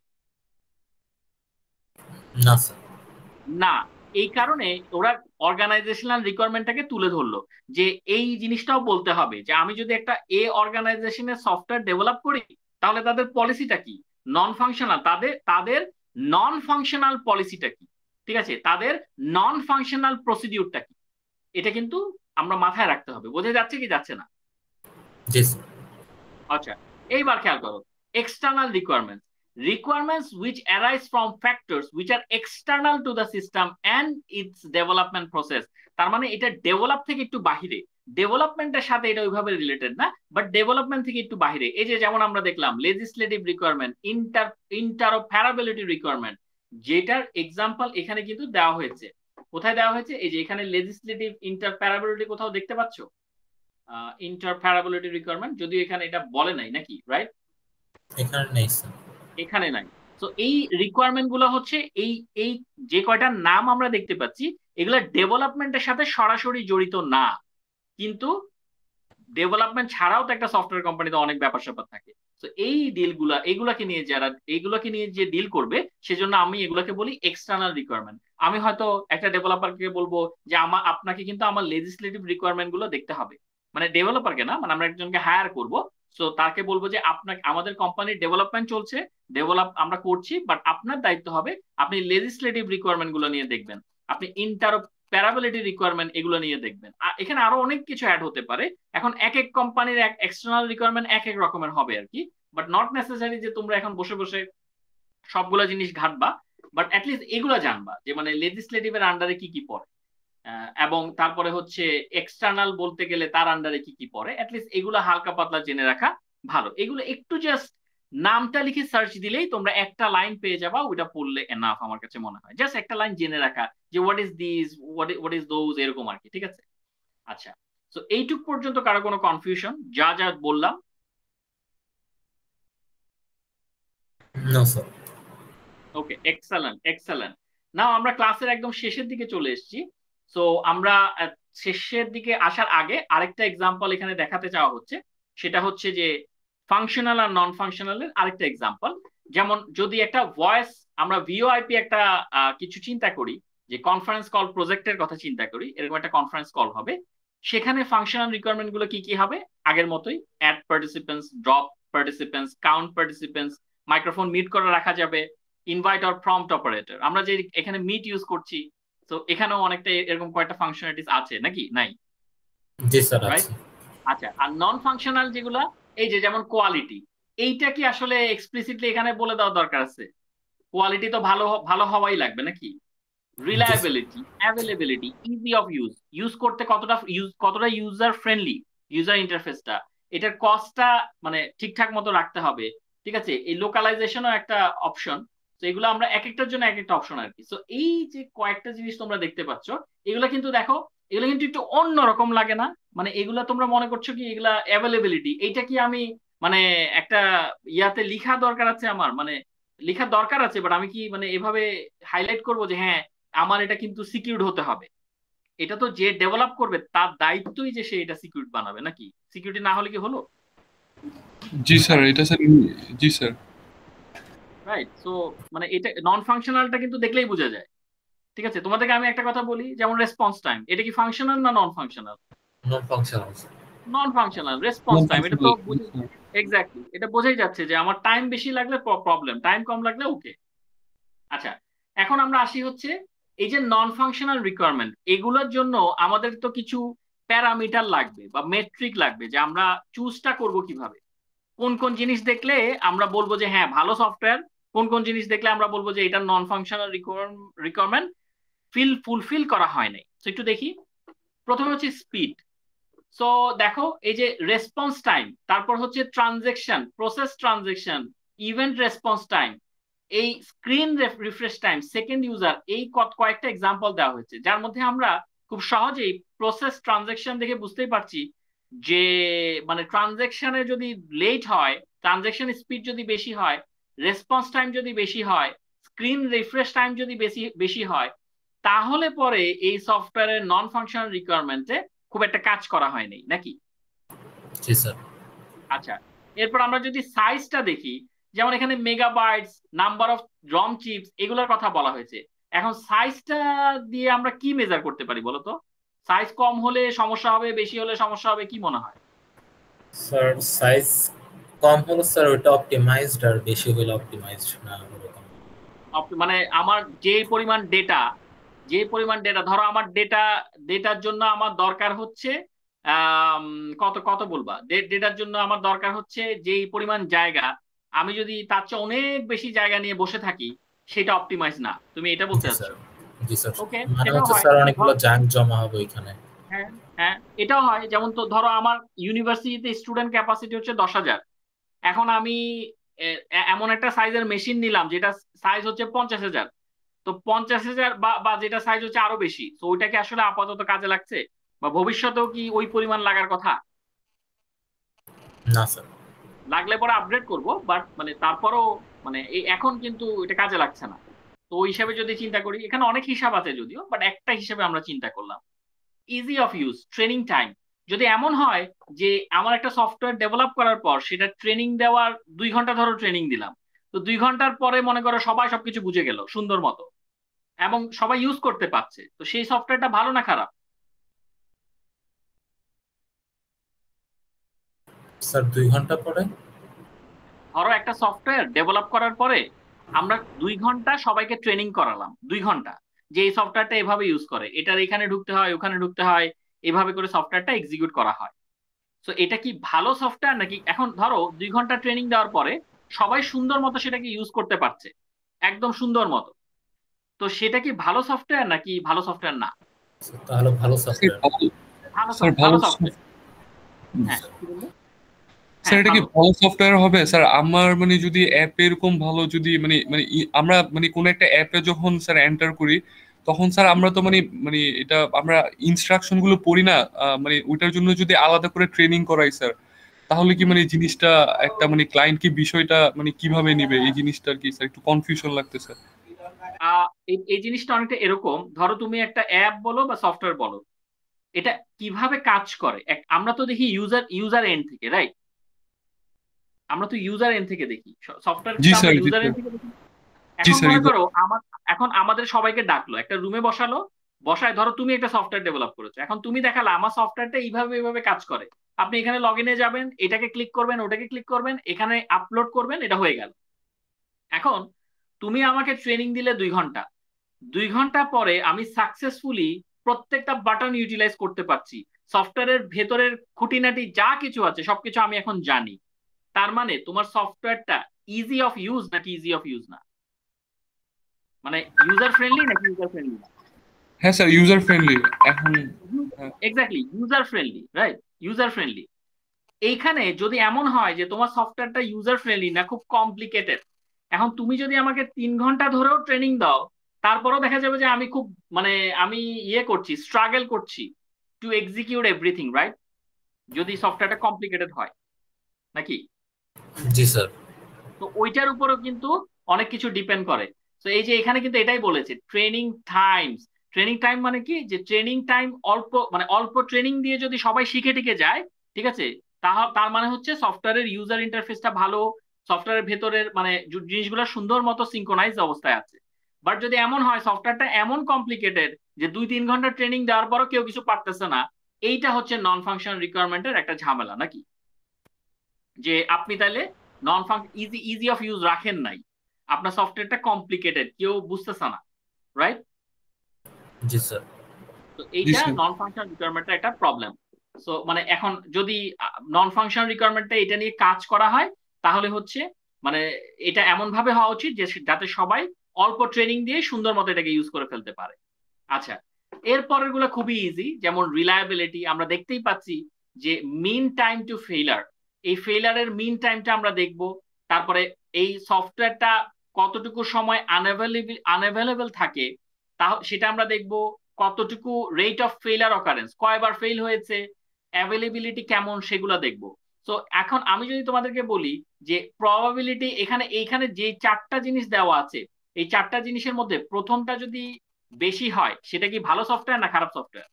না স্যার। না। এই কারণে ওরা অর্গানাইজেশনাল রিকোয়ারমেন্টটাকে তুলে ধরলো, যে এই জিনিসটাও বলতে হবে যে আমি যদি একটা এ অর্গানাইজেশনের সফটওয়্যার ডেভেলপ করি, তাহলে তাদের পলিসিটা কি? Non functional. তাদের তাদের নন ফাংশনাল পলিসিটা কি? ঠিক আছে, তাদের নন ফাংশনাল প্রসিডিউরটা কি? এটা কিন্তু আমরা মাথায় রাখতে হবে। বোঝা যাচ্ছে কি যাচ্ছে না? জি স্যার। আচ্ছা, এইবার খেয়াল করো external requirements. Requirements which arise from factors which are external to the system and its development process। তার মানে এটা ডেভেলপ থেকে একটু বাহিরে, ডেভেলপমেন্টের সাথে এটা ওইভাবে রিলেটেড না, বাট ডেভেলপমেন্ট থেকে একটু বাইরে। এই যে যেমন আমরা দেখলাম লেজিসলেটিভ রিকোয়ারমেন্ট, ইন্টারোপ্যারাবিলিটি রিকোয়ারমেন্ট, যেটার এক্সাম্পল এখানে কিন্তু দেওয়া হয়েছে। কোথায় দেওয়া হয়েছে? এই যে এখানে লেজিসলেটিভ ইন্টারপ্যারাবিলিটি কোথাও দেখতে পাচ্ছ? ইন্টারপ্যারাবিলিটি রিকোয়ারমেন্ট, যদিও এখানে এটা বলে নাই নাকি, রাইট? এখানে নেই স্যার। এখানে নাই। তো এই রিকোয়ারমেন্ট গুলো হচ্ছে এই এই যে কয়টা নাম আমরা দেখতে পাচ্ছি, এগুলা ডেভেলপমেন্টের সাথে সরাসরি জড়িত না, কিন্তু ডেভেলপমেন্ট ছাড়াও তো একটা সফটওয়্যার কোম্পানিতে অনেক ব্যাপার স্যাপার থাকে। তো এই ডিলগুলা, এইগুলাকে নিয়ে যে ডিল করবে, সেজন্য আমি এগুলাকে বলি এক্সটার্নাল রিকোয়ারমেন্ট। আমি হয়তো একটা ডেভেলপারকে বলবো যে আপনাকে কিন্তু আমার লেজিসলেটিভ রিকোয়ারমেন্ট গুলো দেখতে হবে, মানে ডেভেলপারকে না, মানে আমরা একজনকে হায়ার করব। সো তাকে বলবো যে আপনাকে, আমাদের কোম্পানির ডেভেলপমেন্ট চলছে, আমরা করছি, বাট আপনার দায়িত্ব হবে আপনি লেজিসলেটিভ রিকোয়ারমেন্ট গুলো নিয়ে দেখবেন, আপনি প্যারাবিলিটি রিকোয়ারমেন্ট এগুলো নিয়ে দেখবেন। এখানে আরো অনেক কিছু অ্যাড হতে পারে। এখন এক এক কোম্পানির এক্সটার্নাল রিকোয়ারমেন্ট এক এক রকমের হবে আর কি, বাট নট নেসেসারি যে তোমরা এখন বসে বসে সবগুলা জিনিস ঘাটবা, বাট অ্যাটলিস্ট এগুলা জানবা যে মানে লেজিসলেটিভ এর আন্ডারে কি কি পড়ে, এবং তারপরে হচ্ছে এক্সটার্নাল বলতে গেলে তার আন্ডারে কি কি পড়ে, অ্যাটলিস্ট এগুলো হালকা পাতলা জেনে রাখা ভালো। এগুলো একটু জাস্ট নামটা লিখে সার্চ দিলেই তোমরা একটা লাইন পেয়ে যাবা, ওইটা পড়লে এনাফ আমার কাছে মনে হয়। জাস্ট একটা লাইন জেনে রাখা যে what is this, what is those, এরকম আর কি, ঠিক আছে? আচ্ছা, তো এইটুক পর্যন্ত কারো কোনো কনফিউশন যা যা বললাম? No sir. Okay, excellent excellent. Now আমরা ক্লাসের একদম শেষের দিকে চলে এসেছি। সো আমরা শেষের দিকে আসার আগে আরেকটা এক্সাম্পল এখানে দেখাতে চাওয়া হচ্ছে, সেটা হচ্ছে যে ফাংশনাল আর নন ফাংশনালের আরেকটা এক্সাম্পল। যেমন যদি একটা ভয়েস, আমরা ভিওআইপি একটা কিছু চিন্তা করি, যে কনফারেন্স কল প্রজেক্টের কথা চিন্তা করি, এরকম একটা কনফারেন্স কল হবে, সেখানে ফাংশনাল রিকোয়ারমেন্ট গুলো কি কি হবে? আগের মতোই, add participants, drop participants, count participants, microphone mute করে রাখা যাবে, ইনভাইট অর প্রম্পট অপারেটর। আমরা যে এখানে মিট ইউজ করছি, তো এখানেও অনেকটা এরকম কয়েকটা ফাংশনালিটিস আছে নাকি নাই? জি স্যার রাইট। আছে। আচ্ছা, আর নন ফাংশনাল যেগুলা, এই যে যেমন কোয়ালিটি, এইটা কি আসলে এক্সপ্লিসিটলি এখানে বলে দেওয়া দরকার আছে? কোয়ালিটি তো ভালো ভালো হওয়াই লাগবে নাকি? Reliability, availability, easy of use, use করতে কতটা ইউজার ফ্রেন্ডলি, ইউজার ইন্টারফেসটা, এটার কস্টটা মানে ঠিকঠাক মতো রাখতে হবে, ঠিক আছে? এই লোকালাইজেশনও একটা অপশন। তো এগুলো আমরা এক একটার জন্য এক একটা অপশন আর কি। তো এই যে কয়েকটা জিনিস তোমরা দেখতে পাচ্ছ, এগুলো কিন্তু দেখো, এগুলো কিন্তু একটু অন্যরকম লাগে না? মানে এগুলা তোমরা মনে করছো কি এগুলা অ্যাভেলেবিলিটি, এইটা কি আমি মানে একটা ইয়াতে লিখা দরকার আছে আমার, মানে লেখার দরকার আছে, বাট আমি কি মানে এভাবে হাইলাইট করবো যে হ্যাঁ আমার এটা কিন্তু সিকিউরড হতে হবে? এটা তো যে ডেভেলপ করবে তার দায়িত্বই যে সে এটা সিকিউরড বানাবে, নাকি? সিকিউরিটি না হলে কি হলো? জি স্যার, এটা স্যার, জি স্যার। রাইট। সো মানে এটা নন ফাংশনালটা কিন্তু দেখলেই বোঝা যায়, ঠিক আছে? তোমাদেরকে আমি একটা কথা বলি, যেমন রেসপন্স টাইম, এটা কি ফাংশনাল না non functional? Non functional. Non functional response time, এটা তো এক্স্যাক্টলি, এটা বোঝাই যাচ্ছে যে আমার টাইম বেশি লাগলে প্রবলেম, টাইম কম লাগলে ওকে। আচ্ছা, এখন আমরা আসি হচ্ছে এই যে নন ফাংশনাল রিকোয়ারমেন্ট, এগুলোর জন্য আমাদের তো কিছু প্যারামিটার লাগবে বা মেট্রিক লাগবে, যে আমরা চুজটা করব কিভাবে, কোন কোন জিনিস দেখলে আমরা বলবো যে হ্যাঁ ভালো সফটওয়্যার, কোন কোন জিনিস দেখলে আমরা বলবো যে এটা নন ফাংশনাল রিকোয়ারমেন্ট ফুলফিল করা হয় নাই। তো একটু দেখি। প্রথমে হচ্ছে স্পিড। সো দেখো, এই যে রেসপন্স টাইম, তারপর হচ্ছে transaction, process transaction, event response time, এই screen refresh time, second user, এই কয়েকটা এক্সাম্পল দেওয়া হয়েছে, যার মধ্যে আমরা খুব সহজেই প্রসেস ট্রানজেকশন দেখে বুঝতেই পারছি যে মানে ট্রানজেকশনে যদি লেট হয়, ট্রানজেকশন স্পিড যদি বেশি হয়, রেসপন্স টাইম যদি বেশি হয়, স্ক্রিন রিফ্রেশ টাইম যদি বেশি বেশি হয়, তাহলে পরে এই সফটওয়্যারের নন ফাংশনাল রিকোয়ারমেন্টে খুব একটা কাজ করা হয়নি, নাকি? জি স্যার। আচ্ছা, এরপর আমরা যদি সাইজটা দেখি, যেমন এখানে megabytes, number of ROM chips, এগুলোর কথা বলা হয়েছে। এখন সাইজটা দিয়ে আমরা কি মেজার করতে পারি বলো তো? সাইজ কম হলে সমস্যা হবে, বেশি হলে সমস্যা হবে, কি মনে হয়? স্যার সাইজ কম হলো স্যার ওটা অপটিমাইজড, আর বেশি হলে অপটিমাইজড না ওরকম। মানে আমার যে পরিমাণ ডেটা, ধরো আমার ডেটার জন্য আমার দরকার হচ্ছে কত কত বলবা, ডেটার জন্য আমার দরকার হচ্ছে যেই পরিমাণ জায়গা, আমি যদি তার চেয়ে অনেক বেশি জায়গা নিয়ে বসে থাকি, সেটা অপটিমাইজ না, তুমি এটা বলতে চাচ্ছো? জি স্যার। ওকে, মানে সেটাও হচ্ছে হয়। স্যার অনেকগুলো জাঙ্ক জমা হবে ওইখানে। হ্যাঁ, হ্যাঁ, এটাও হয়। যেমন তো ধরো আমার ইউনিভার্সিটিতে স্টুডেন্ট ক্যাপাসিটি হচ্ছে 10,000। এখন আমি এমন একটা সাইজের মেশিন নিলাম যেটা সাইজ হচ্ছে 50,000। তো 50,000 বা যেটা সাইজ হচ্ছে আরো বেশি, তো ওইটা কি আসলে আপাতত কাজে লাগছে, বা ভবিষ্যতেও কি ওই পরিমাণ লাগার কথা? না স্যার। লাগলে পরে আপগ্রেড করব, বাট মানে তারপরও মানে এই এখন কিন্তু এটা কাজে লাগছে না। তো ওই হিসাবে যদি চিন্তা করি, এখানে অনেক হিসাব আছে যদিও, বাট একটা হিসাবে আমরা চিন্তা করলাম easy of use, training time. যদি এমন হয় যে আমার একটা সফটওয়্যার ডেভেলপ করার পর সেটা ট্রেনিং দেওয়ার 2 ঘন্টা ধরো ট্রেনিং দিলাম, তো 2 ঘন্টার পরে মনে করো সবাই সবকিছু বুঝে গেল সুন্দর মতো এবং সবাই ইউজ করতে পারছে, তো সেই সফটওয়্যারটা ভালো না খারাপ? স্যার 2 ঘন্টা পরে? ধরো একটা সফটওয়্যার ডেভেলপ করার পরে আমরা 2 ঘন্টা সবাইকে ট্রেনিং করালাম, 2 ঘন্টা, যে এই সফটওয়্যারটা এভাবে ইউজ করে, এটার এখানে ঢুকতে হয় ওখানে ঢুকতে হয়, এভাবে করে সফটওয়্যারটা এক্সিকিউট করা হয়। তো এটা কি ভালো সফটওয়্যার নাকি? এখন ধরো 2 ঘন্টা ট্রেনিং দেওয়ার পরে সবাই সুন্দর মতো সেটাকে ইউজ করতে পারছে, একদম সুন্দর মতো, তো সেটা কি ভালো সফটওয়্যার নাকি ভালো সফটওয়্যার না? তাহলে ভালো সফটওয়্যার। ভালো স্যার ভালো ভালো সফটওয়্যার। হ্যাঁ, কি বলবো? স্যার হ্যাঁ, এটা কি ভালো। ভালো সফটওয়্যার হবে স্যার? আমার মানে যদি অ্যাপ এরকম ভালো যদি মানে মানে আমরা মানে কোন একটা অ্যাপে যখন স্যার এন্টার করি তখন স্যার আমরা তো মানে মানে এটা আমরা ইনস্ট্রাকশন গুলো পড়ি না, মানে ওইটার জন্য যদি আলাদা করে ট্রেনিং করাই স্যার, তাহলে কি মানে জিনিসটা একটা মানে ক্লায়েন্ট কি বিষয়টা মানে কিভাবে নিবে এই জিনিসটা আর কি স্যার একটু কনফিউশন লাগতেছে। এই জিনিসটা অনেকটা এরকম, ধরো তুমি একটা অ্যাপ বলো বা সফটওয়্যার বলো, এটা কিভাবে কাজ করে আমরা তো দেখি ইউজার ইউজার এন্ড থেকে, রাইট? আমরা তো ইউজার এন্ড থেকে দেখি, সফটওয়্যার জি কিন্তু আমরা স্যার, জি ইউজার স্যার, এন্ড থেকে দেখি। জি এখন স্যার, মনে করো এখন আমাদের সবাইকে ডাকলো, একটা রুমে বসালো, বসায় ধরো তুমি একটা সফটওয়্যার ডেভেলপ করেছো, এখন তুমি দেখালে আমার সফটওয়্যারটা এইভাবে এইভাবে কাজ করে, আপনি এখানে লগ ইনে যাবেন, এটাকে ক্লিক করবেন ওটাকে ক্লিক করবেন, এখানে আপলোড করবেন, এটা হয়ে গেল। এখন তুমি আমাকে ট্রেনিং দিলে 2 ঘন্টা, 2 ঘন্টা পরে আমি সাকসেসফুলি প্রত্যেকটা বাটন ইউটিলাইজ করতে পারছি, সফটওয়্যারের ভেতরের খুঁটিনাটি যা কিছু আছে সবকিছু আমি এখন জানি। তার মানে তোমার সফটওয়্যারটা ইজি অফ ইউজ নাকি ইজি অফ ইউজ না, মানে ইউজার ফ্রেন্ডলি নাকি ইউজার ফ্রেন্ডলি না? হ্যাঁ স্যার ইউজার ফ্রেন্ডলি এখন। হ্যাঁ, exactly, user friendly, right, user friendly. এইখানে যদি এমন হয় যে তোমার সফটওয়্যারটা ইউজার ফ্রেন্ডলি না, খুব কমপ্লিকেটেড, এখন তুমি যদি আমাকে 3 ঘন্টা ধরেও ট্রেনিং দাও, তারপরেও দেখা যাবে যে আমি খুব মানে আমি করছি, স্ট্রাগল করছি টু এক্সিকিউট এভরিথিং, রাইট? যদি সফটওয়্যারটা কমপ্লিকেটেড হয়, নাকি? জি স্যার। তো ওইটার উপরও কিন্তু অনেক কিছু ডিপেন্ড করে। তো এই যে এখানে কিন্তু এটাই বলেছে ট্রেনিং টাইমস। ট্রেনিং টাইম মানে কি, যে ট্রেনিং টাইম অল্প, মানে অল্প ট্রেনিং দিয়ে যদি সবাই শিখে টিকে যায়, ঠিক আছে, তার মানে হচ্ছে সফটওয়্যারের ইউজার ইন্টারফেসটা ভালো, সফটওয়্যারের ভেতরের মানে জিনিসগুলো সুন্দর মতো সিঙ্ক্রোনাইজ অবস্থায় আছে। বাট যদি এমন হয় সফটওয়্যারটা এমন কমপ্লিকেটেড যে 2-3 ঘন্টা ট্রেনিং দেওয়ার পরও কেউ কিছু পারতেছে না, এইটা হচ্ছে নন ফাংশনাল রিকোয়ারমেন্টের একটা ঝামেলা, নাকি? যে আপনি তাহলে non function easy easy of use রাখেন নাই, আপনার সফটওয়্যারটা কমপ্লিকেটেড, কেউ বুঝতেছে না, রাইট? জি স্যার। তো জি এইটা স্যার। নন ফাংশনাল রিকোয়ারমেন্টের একটা প্রবলেম। সো মানে এখন যদি নন ফাংশনাল রিকোয়ারমেন্টটা এটা নিয়ে কাজ করা হয়, তাহলে হচ্ছে মানে এটা এমন ভাবে হওয়া উচিত যে যাতে সবাই অল্প ট্রেনিং দিয়ে সুন্দর মতো এটাকে ইউজ করে ফেলতে পারে। আচ্ছা, এর পরের গুলো খুবই ইজি, যেমন রিলায়েবিলিটি। আমরা দেখতেই পাচ্ছি যে মিন টাইম টু ফেইলার, এই ফেইলারের মিন টাইমটা আমরা দেখব। তারপরে এই সফটওয়্যারটা কতটুকু সময় আনঅ্যাভেলেবল থাকে তা সেটা আমরা দেখব। কতটুকু রেট অফ ফেইলার অকারেন্স, কয়বার ফেল হয়েছে, অ্যাভেলেবিলিটি কেমন, সেগুলো দেখব। তো এখন আমি যদি তোমাদেরকে বলি যে প্রবাবিলিটি, এইখানে যে 4টা জিনিস দেওয়া আছে, এই 4টা জিনিসের মধ্যে প্রথমটা যদি বেশি হয়, সেটা কি ভালো সফটওয়্যার না খারাপ software?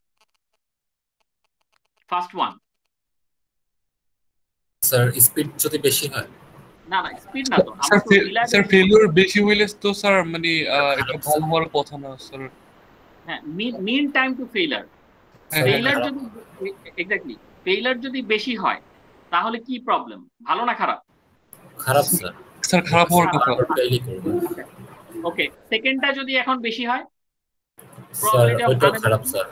First one. Sir speed যদি বেশি হয়? না না, স্পিড না, তো আমরা স্যার তো স্যার রিলায়েবিলিটি। ফেলিওর বেশি হইলে তো স্যার মানে এটা খারাপ ভালো স্যার। হওয়ার কথা না স্যার। হ্যাঁ, মিন টাইম টু ফেইলার। হ্যাঁ, স্যার হ্যাঁ, ফেইলার হ্যাঁ। খারাপ। যদি এক্স্যাক্টলি ফেইলার যদি বেশি হয়, তাহলে কি প্রবলেম, ভালো না খারাপ? খারাপ স্যার। স্যার খারাপ হওয়ার খারাপ। কথা। বারবার ফেলই করবে। ওকে, সেকেন্ডটা যদি এখন বেশি হয়, স্যার প্রবাবিলিটি অফ ওইটাও খারাপ আনএবিলিটি স্যার।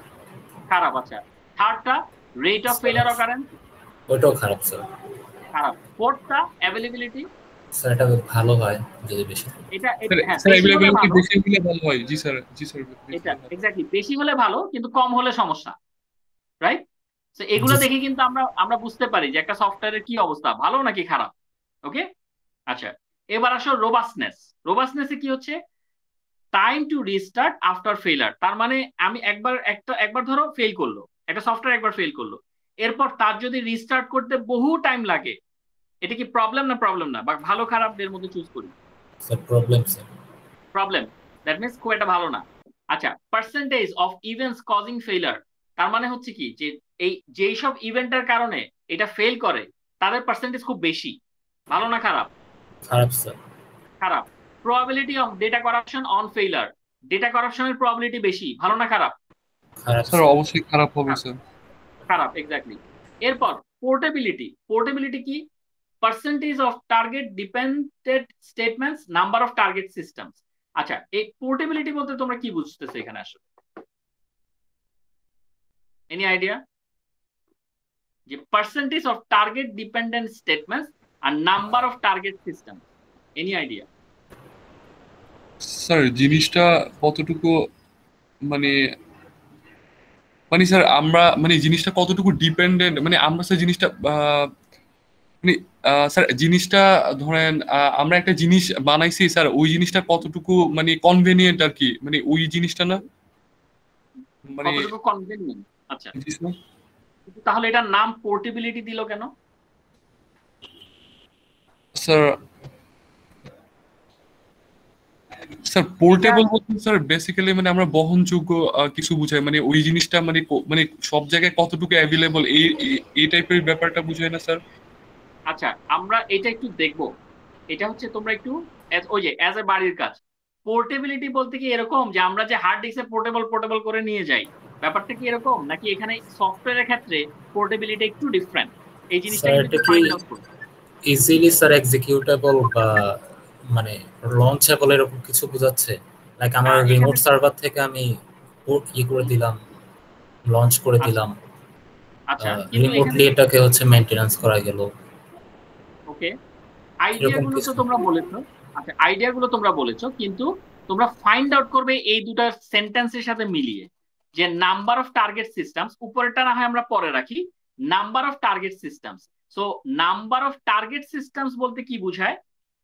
খারাপ। আচ্ছা, থার্ডটা রেট অফ ফেইলার অকারেন্স ওইটাও খারাপ স্যার। খারাপ। ফোর্থটা অ্যাভেলেবিলিটি, স্যার এটা ভালো হয় যদি বেশি হয়। হ্যাঁ স্যার বেশি হলে অ্যাভেলেবিলিটি ভালো। বেশি হলে ভালো হয়। জি স্যার, জি স্যার, বেশি এটা হলে ভালো। এক্স্যাক্টলি বেশি হলে ভালো, কিন্তু কম হলে সমস্যা। রাইট? তো এগুলো জি দেখে কিন্তু আমরা আমরা বুঝতে পারি যে একটা সফটওয়্যারের কি অবস্থা, ভালো নাকি খারাপ। ওকে, আচ্ছা, এবার আসো রোবাস্টনেস। রোবাস্টনেসে কি হচ্ছে? Time to restart after failure. তার মানে আমি একবার ধরো ফেল করলো, একটা সফটওয়্যার একবার ফেল করলো, এরপর তার যদি রিস্টার্ট করতে বহু টাইম লাগে, এটা কি প্রবলেম না প্রবলেম না? বা ভালো খারাপ এর মধ্যে চুজ করি? Sir, problem sir. Problem. That means খুব একটা ভালো না। আচ্ছা, percentage of events causing failure, তার মানে হচ্ছে কি যে এই যেই সব ইভেন্টের কারণে এটা ফেল করে তাদের পার্সেন্টেজ খুব বেশি, ভালো না খারাপ? খারাপ স্যার। খারাপ। Probability of data corruption on failure, data কারাপশনের প্রবাবিলিটি বেশি, ভালো না খারাপ? খারাপ স্যার স্যার। অবশ্যই খারাপ হবে খারাপ। স্যার। খারাপ, এক্স্যাক্টলি। এরপর পোর্টেবিলিটি। পোর্টেবিলিটি কি? Percentage of target dependent statements, number of target systems. আচ্ছা, এই পোর্টেবিলিটি বলতে তোমরা কি বুঝতেছো এখানে আসলে? Any idea? যে percentage of target dependent statements আর number of target system, any idea? Sir জিনিসটা কতটুকু মানে মানে স্যার আমরা মানে জিনিসটা কতটুকু ডিপেন্ডেন্ট, মানে আমরা স্যার জিনিসটা মানে স্যার জিনিসটা ধরেন আমরা একটা জিনিস বানাইছি স্যার, ওই জিনিসটা কতটুকু মানে কনভেনিয়েন্ট আর কি, মানে ওই জিনিসটা না মানে। কতটুকু কনভেনিয়েন্ট? আচ্ছা, জি স্যার। তাহলে এটার নাম পোর্টেবিলিটি দিল কেন? স্যার স্যার এটা পোর্টেবল বলতে স্যার বেসিক্যালি মানে আমরা বহনযোগ্য কিছু বুঝাই, মানে ওই জিনিসটা মানে মানে সব জায়গায় কতটুকু অ্যাভেলেবল এই টাইপের ব্যাপারটা বুঝায় না স্যার? আচ্ছা, আমরা এটা একটু দেখবো। এটা হচ্ছে তোমরা একটু ওই যে অ্যাজ এ বাড়ির কাজ। পোর্টেবিলিটি বলতে কি এরকম যে আমরা যে হার্ড ডিস্কে পোর্টেবল পোর্টেবল করে নিয়ে যাই, ব্যাপারটা কি এরকম, নাকি এখানে সফটওয়্যারের ক্ষেত্রে পোর্টেবিলিটি একটু ডিফারেন্ট? এই জিনিসটা স্যার, কিন্তু এটা একটু কি ফাইন্ড আউট করবে। ইজিলি স্যার এক্সিকিউটেবল বা মানে লঞ্চেবল এরকম কিছু বোঝাচ্ছে? লাইক আমার এখানে রিমোট সার্ভার থেকে আমি করে দিলাম, লঞ্চ করে আচ্ছা দিলাম, আচ্ছা, কিন্তু এখানে রিমোটলি এটাকে হচ্ছে মেইনটেনেন্স করা গেল, ওকে, আইডিয়া এরকম গুলো তো কিছু। তোমরা বলেছো। আচ্ছা, আইডিয়া গুলো তোমরা বলেছো, কিন্তু তোমরা ফাইন্ড আউট করবে এই দুটা সেন্টেন্সের সাথে মিলিয়ে যে নাম্বার অফ টার্গেট সিস্টেমস, উপরেরটা না হয় আমরা পরে রাখি, number of target systems. So number of target systems বলতে কি বোঝায়?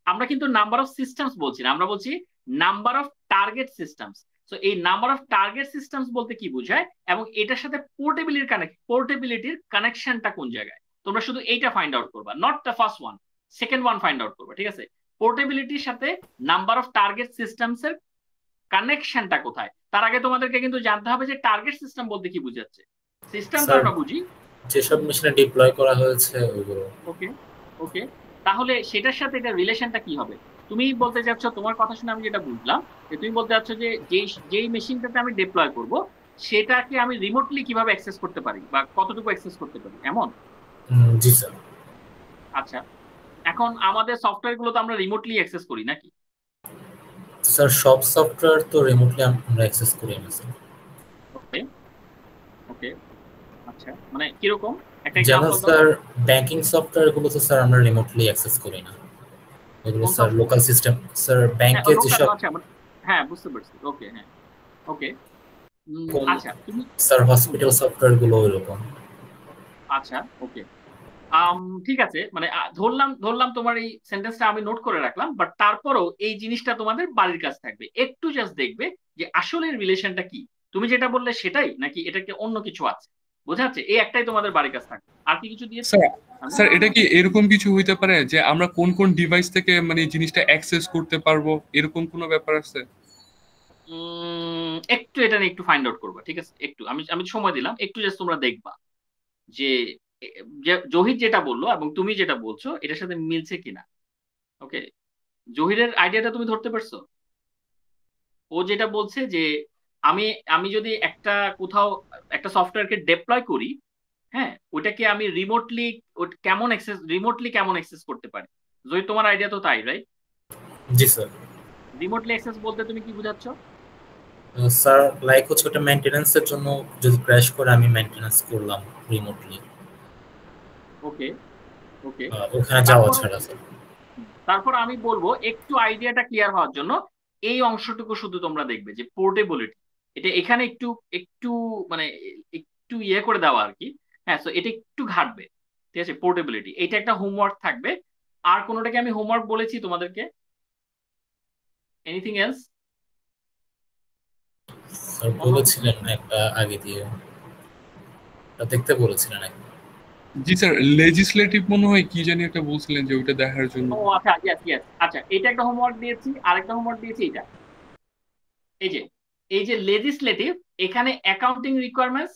আমরা কিন্তু নাম্বার অফ সিস্টেমস বলছি না, আমরা বলছি number of target systems. So এই নাম্বার অফ টার্গেট সিস্টেমস বলতে কি বোঝায় এবং এটার সাথে পোর্টেবিলিটির কানেকশনটা কোন জায়গায়, তোমরা শুধু এইটা ফাইন্ড আউট করবা, not the first one, second one find out করবে, ঠিক আছে? পোর্টেবিলিটির সাথে নাম্বার অফ টার্গেট সিস্টেমস এর কানেকশনটা কোথায়, তার আগে তোমাদেরকে কিন্তু জানতে হবে যে টার্গেট সিস্টেম বলতে কি বুঝাচ্ছে। সিস্টেম তো স্যার, আমরা বুঝি। যেসব মেশিনে ডিপ্লয় করা হয়েছে ওইগুলো। ওকে, ওকে, তাহলে সেটার সাথে এটা রিলেশনটা কি হবে? তুমি বলতে চাচ্ছ, তোমার কথা শুনে আমি যেটা বুঝলাম যে তুমি বলতে চাচ্ছ যে যেই যেই মেশিনটাতে আমি ডিপ্লয় করব সেটাকে আমি রিমোটলি কিভাবে অ্যাক্সেস করতে পারি বা কতটুকু অ্যাক্সেস করতে পারি, এমন? জি স্যার। আচ্ছা, এখন আমাদের সফটওয়্যার গুলো তো আমরা রিমোটলি অ্যাক্সেস করি নাকি? স্যার, সব সফটওয়্যার তো রিমোটলি আমরা অ্যাক্সেস করি না স্যার। ওকে, ওকে, আচ্ছা, মানে কিরকম একটা যেমন এক্সাম্পল দাও। স্যার, ব্যাংকিং সফটওয়্যার গুলো তো স্যার আমরা রিমোটলি অ্যাক্সেস করি না, এগুলো কোন sir software? Local system. Sir, হ্যাঁ, ব্যাংকে লোকাল, যেসব আচ্ছা, হ্যাঁ বুঝতে পারছি, ওকে, হ্যাঁ, ওকে, কোন আচ্ছা তুমি, স্যার হুম, হসপিটাল সফটওয়্যার গুলো ওইরকম। আচ্ছা, ওকে, ঠিক আছে, মানে ধরলাম ধরলাম তোমার এই সেন্টেন্সটা আমি নোট করে রাখলাম, বাট তারপরও এই জিনিসটা তোমাদের বাড়ির কাছে থাকবে, একটু জাস্ট দেখবে যে আসলে রিলেশনটা কি, তুমি যেটা বললে সেটাই নাকি এটাকে অন্য কিছু আছে, বোঝা যাচ্ছে? এই একটাই তোমাদের বাড়ির কাছে থাকবে, আর কি কিছু দিয়েছে? স্যার স্যার এটা কি এরকম কিছু হইতে পারে যে আমরা কোন কোন ডিভাইস থেকে মানে জিনিসটা অ্যাক্সেস করতে পারবো, এরকম কোনো ব্যাপার আছে? একটু এটা নিয়ে একটু ফাইন্ড আউট করবা, ঠিক আছে? একটু আমি আমি সময় দিলাম, একটু জাস্ট তোমরা দেখবা যে জহির যেটা বললো এবং তুমি যেটা বলছো এটার সাথে মিলছে কিনা। ওকে, জহিরের আইডিয়াটা তুমি ধরতে পারছো? ও যেটা বলছে যে আমি আমি যদি একটা কোথাও একটা সফটওয়্যারকে ডেপ্লয় করি, হ্যাঁ, ওটাকে আমি রিমোটলি কেমন অ্যাক্সেস করতে পারি। জহির, তোমার আইডিয়া তো তাই, রাইট? জি স্যার। রিমোটলি অ্যাক্সেস বলতে তুমি কি বোঝাচ্ছ? স্যার, লাইক হচ্ছে ওটা মেইনটেনেন্সের জন্য, যদি ক্র্যাশ করে আমি মেইনটেনেন্স করলাম রিমোটলি, ওকে, ওকে, ওখানে যাওয়া তারপর ছাড়া স্যার। তারপর আমি বলবো একটু আইডিয়াটা ক্লিয়ার হওয়ার জন্য এই অংশটুকু শুধু তোমরা দেখবে যে পোর্টেবিলিটি, এটা এখানে একটু একটু মানে একটু একটু ইয়ে করে দেওয়া আর কি। হ্যাঁ, সো এটা একটু ঘাটবে, ঠিক আছে। পোর্টেবিলিটি, এটা একটা হোমওয়ার্ক থাকবে। আর কোনোটাকে আমি হোমওয়ার্ক বলেছি তোমাদেরকে? Anything else? স্যার বলেছিলেন একটা আগে দিয়ে, তা দেখতে বলেছিলেন একটা। জি স্যার, লেজিসলেটিভ মনে হয় কি জানি একটা বলছিলেন যে ওইটা দেখার জন্য। ও আচ্ছা, ইয়েস ইয়েস, আচ্ছা এটা একটা হোমওয়ার্ক দিয়েছি, আরেকটা হোমওয়ার্ক দিয়েছি এটা। এই যে এই যে লেজিসলেটিভ, এখানে অ্যাকাউন্টিং রিকোয়ারমেন্টস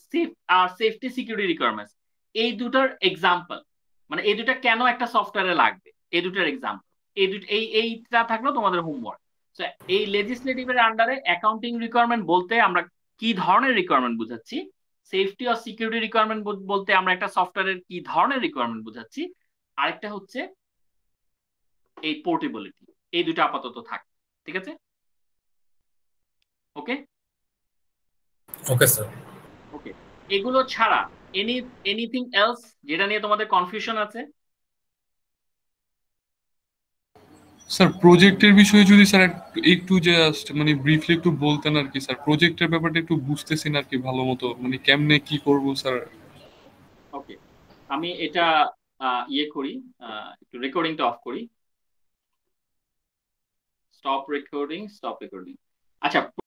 আর সেফটি সিকিউরিটি রিকোয়ারমেন্টস, এই দুটার এক্সাম্পল, মানে এই দুটা কেন একটা সফটওয়্যারে লাগবে, এই দুটার এক্সাম্পল, এইটা থাকলো তোমাদের হোমওয়ার্ক। এই লেজিসলেটিভের আন্ডারে অ্যাকাউন্টিং রিকোয়ারমেন্ট বলতে আমরা কি ধরনের রিকোয়ারমেন্ট বুঝাচ্ছি, সেফটি আর সিকিউরিটি রিকোয়ারমেন্ট বলতে আমরা একটা সফটওয়্যারের কি ধরনের রিকোয়ারমেন্ট বুঝাচ্ছি, আরেকটা হচ্ছে এই পোর্টেবিলিটি। এই দুটো আপাতত থাক, ঠিক আছে? ওকে ওকে স্যার। ওকে, এগুলো ছাড়া এনিথিং এলস যেটা নিয়ে তোমাদের কনফিউশন আছে? স্যার প্রজেক্টের বিষয়ে যদি স্যার একটু জাস্ট মানে ব্রিফলি একটু বলতেন আর কি স্যার, প্রজেক্টের ব্যাপারটা একটু বুঝতেছি না আর কি ভালো মতো, মানে কেমনে কি করব স্যার। ওকে, আমি এটা ইয়ে করি, একটু রেকর্ডিংটা অফ করি। Stop recording, stop recording. আচ্ছা,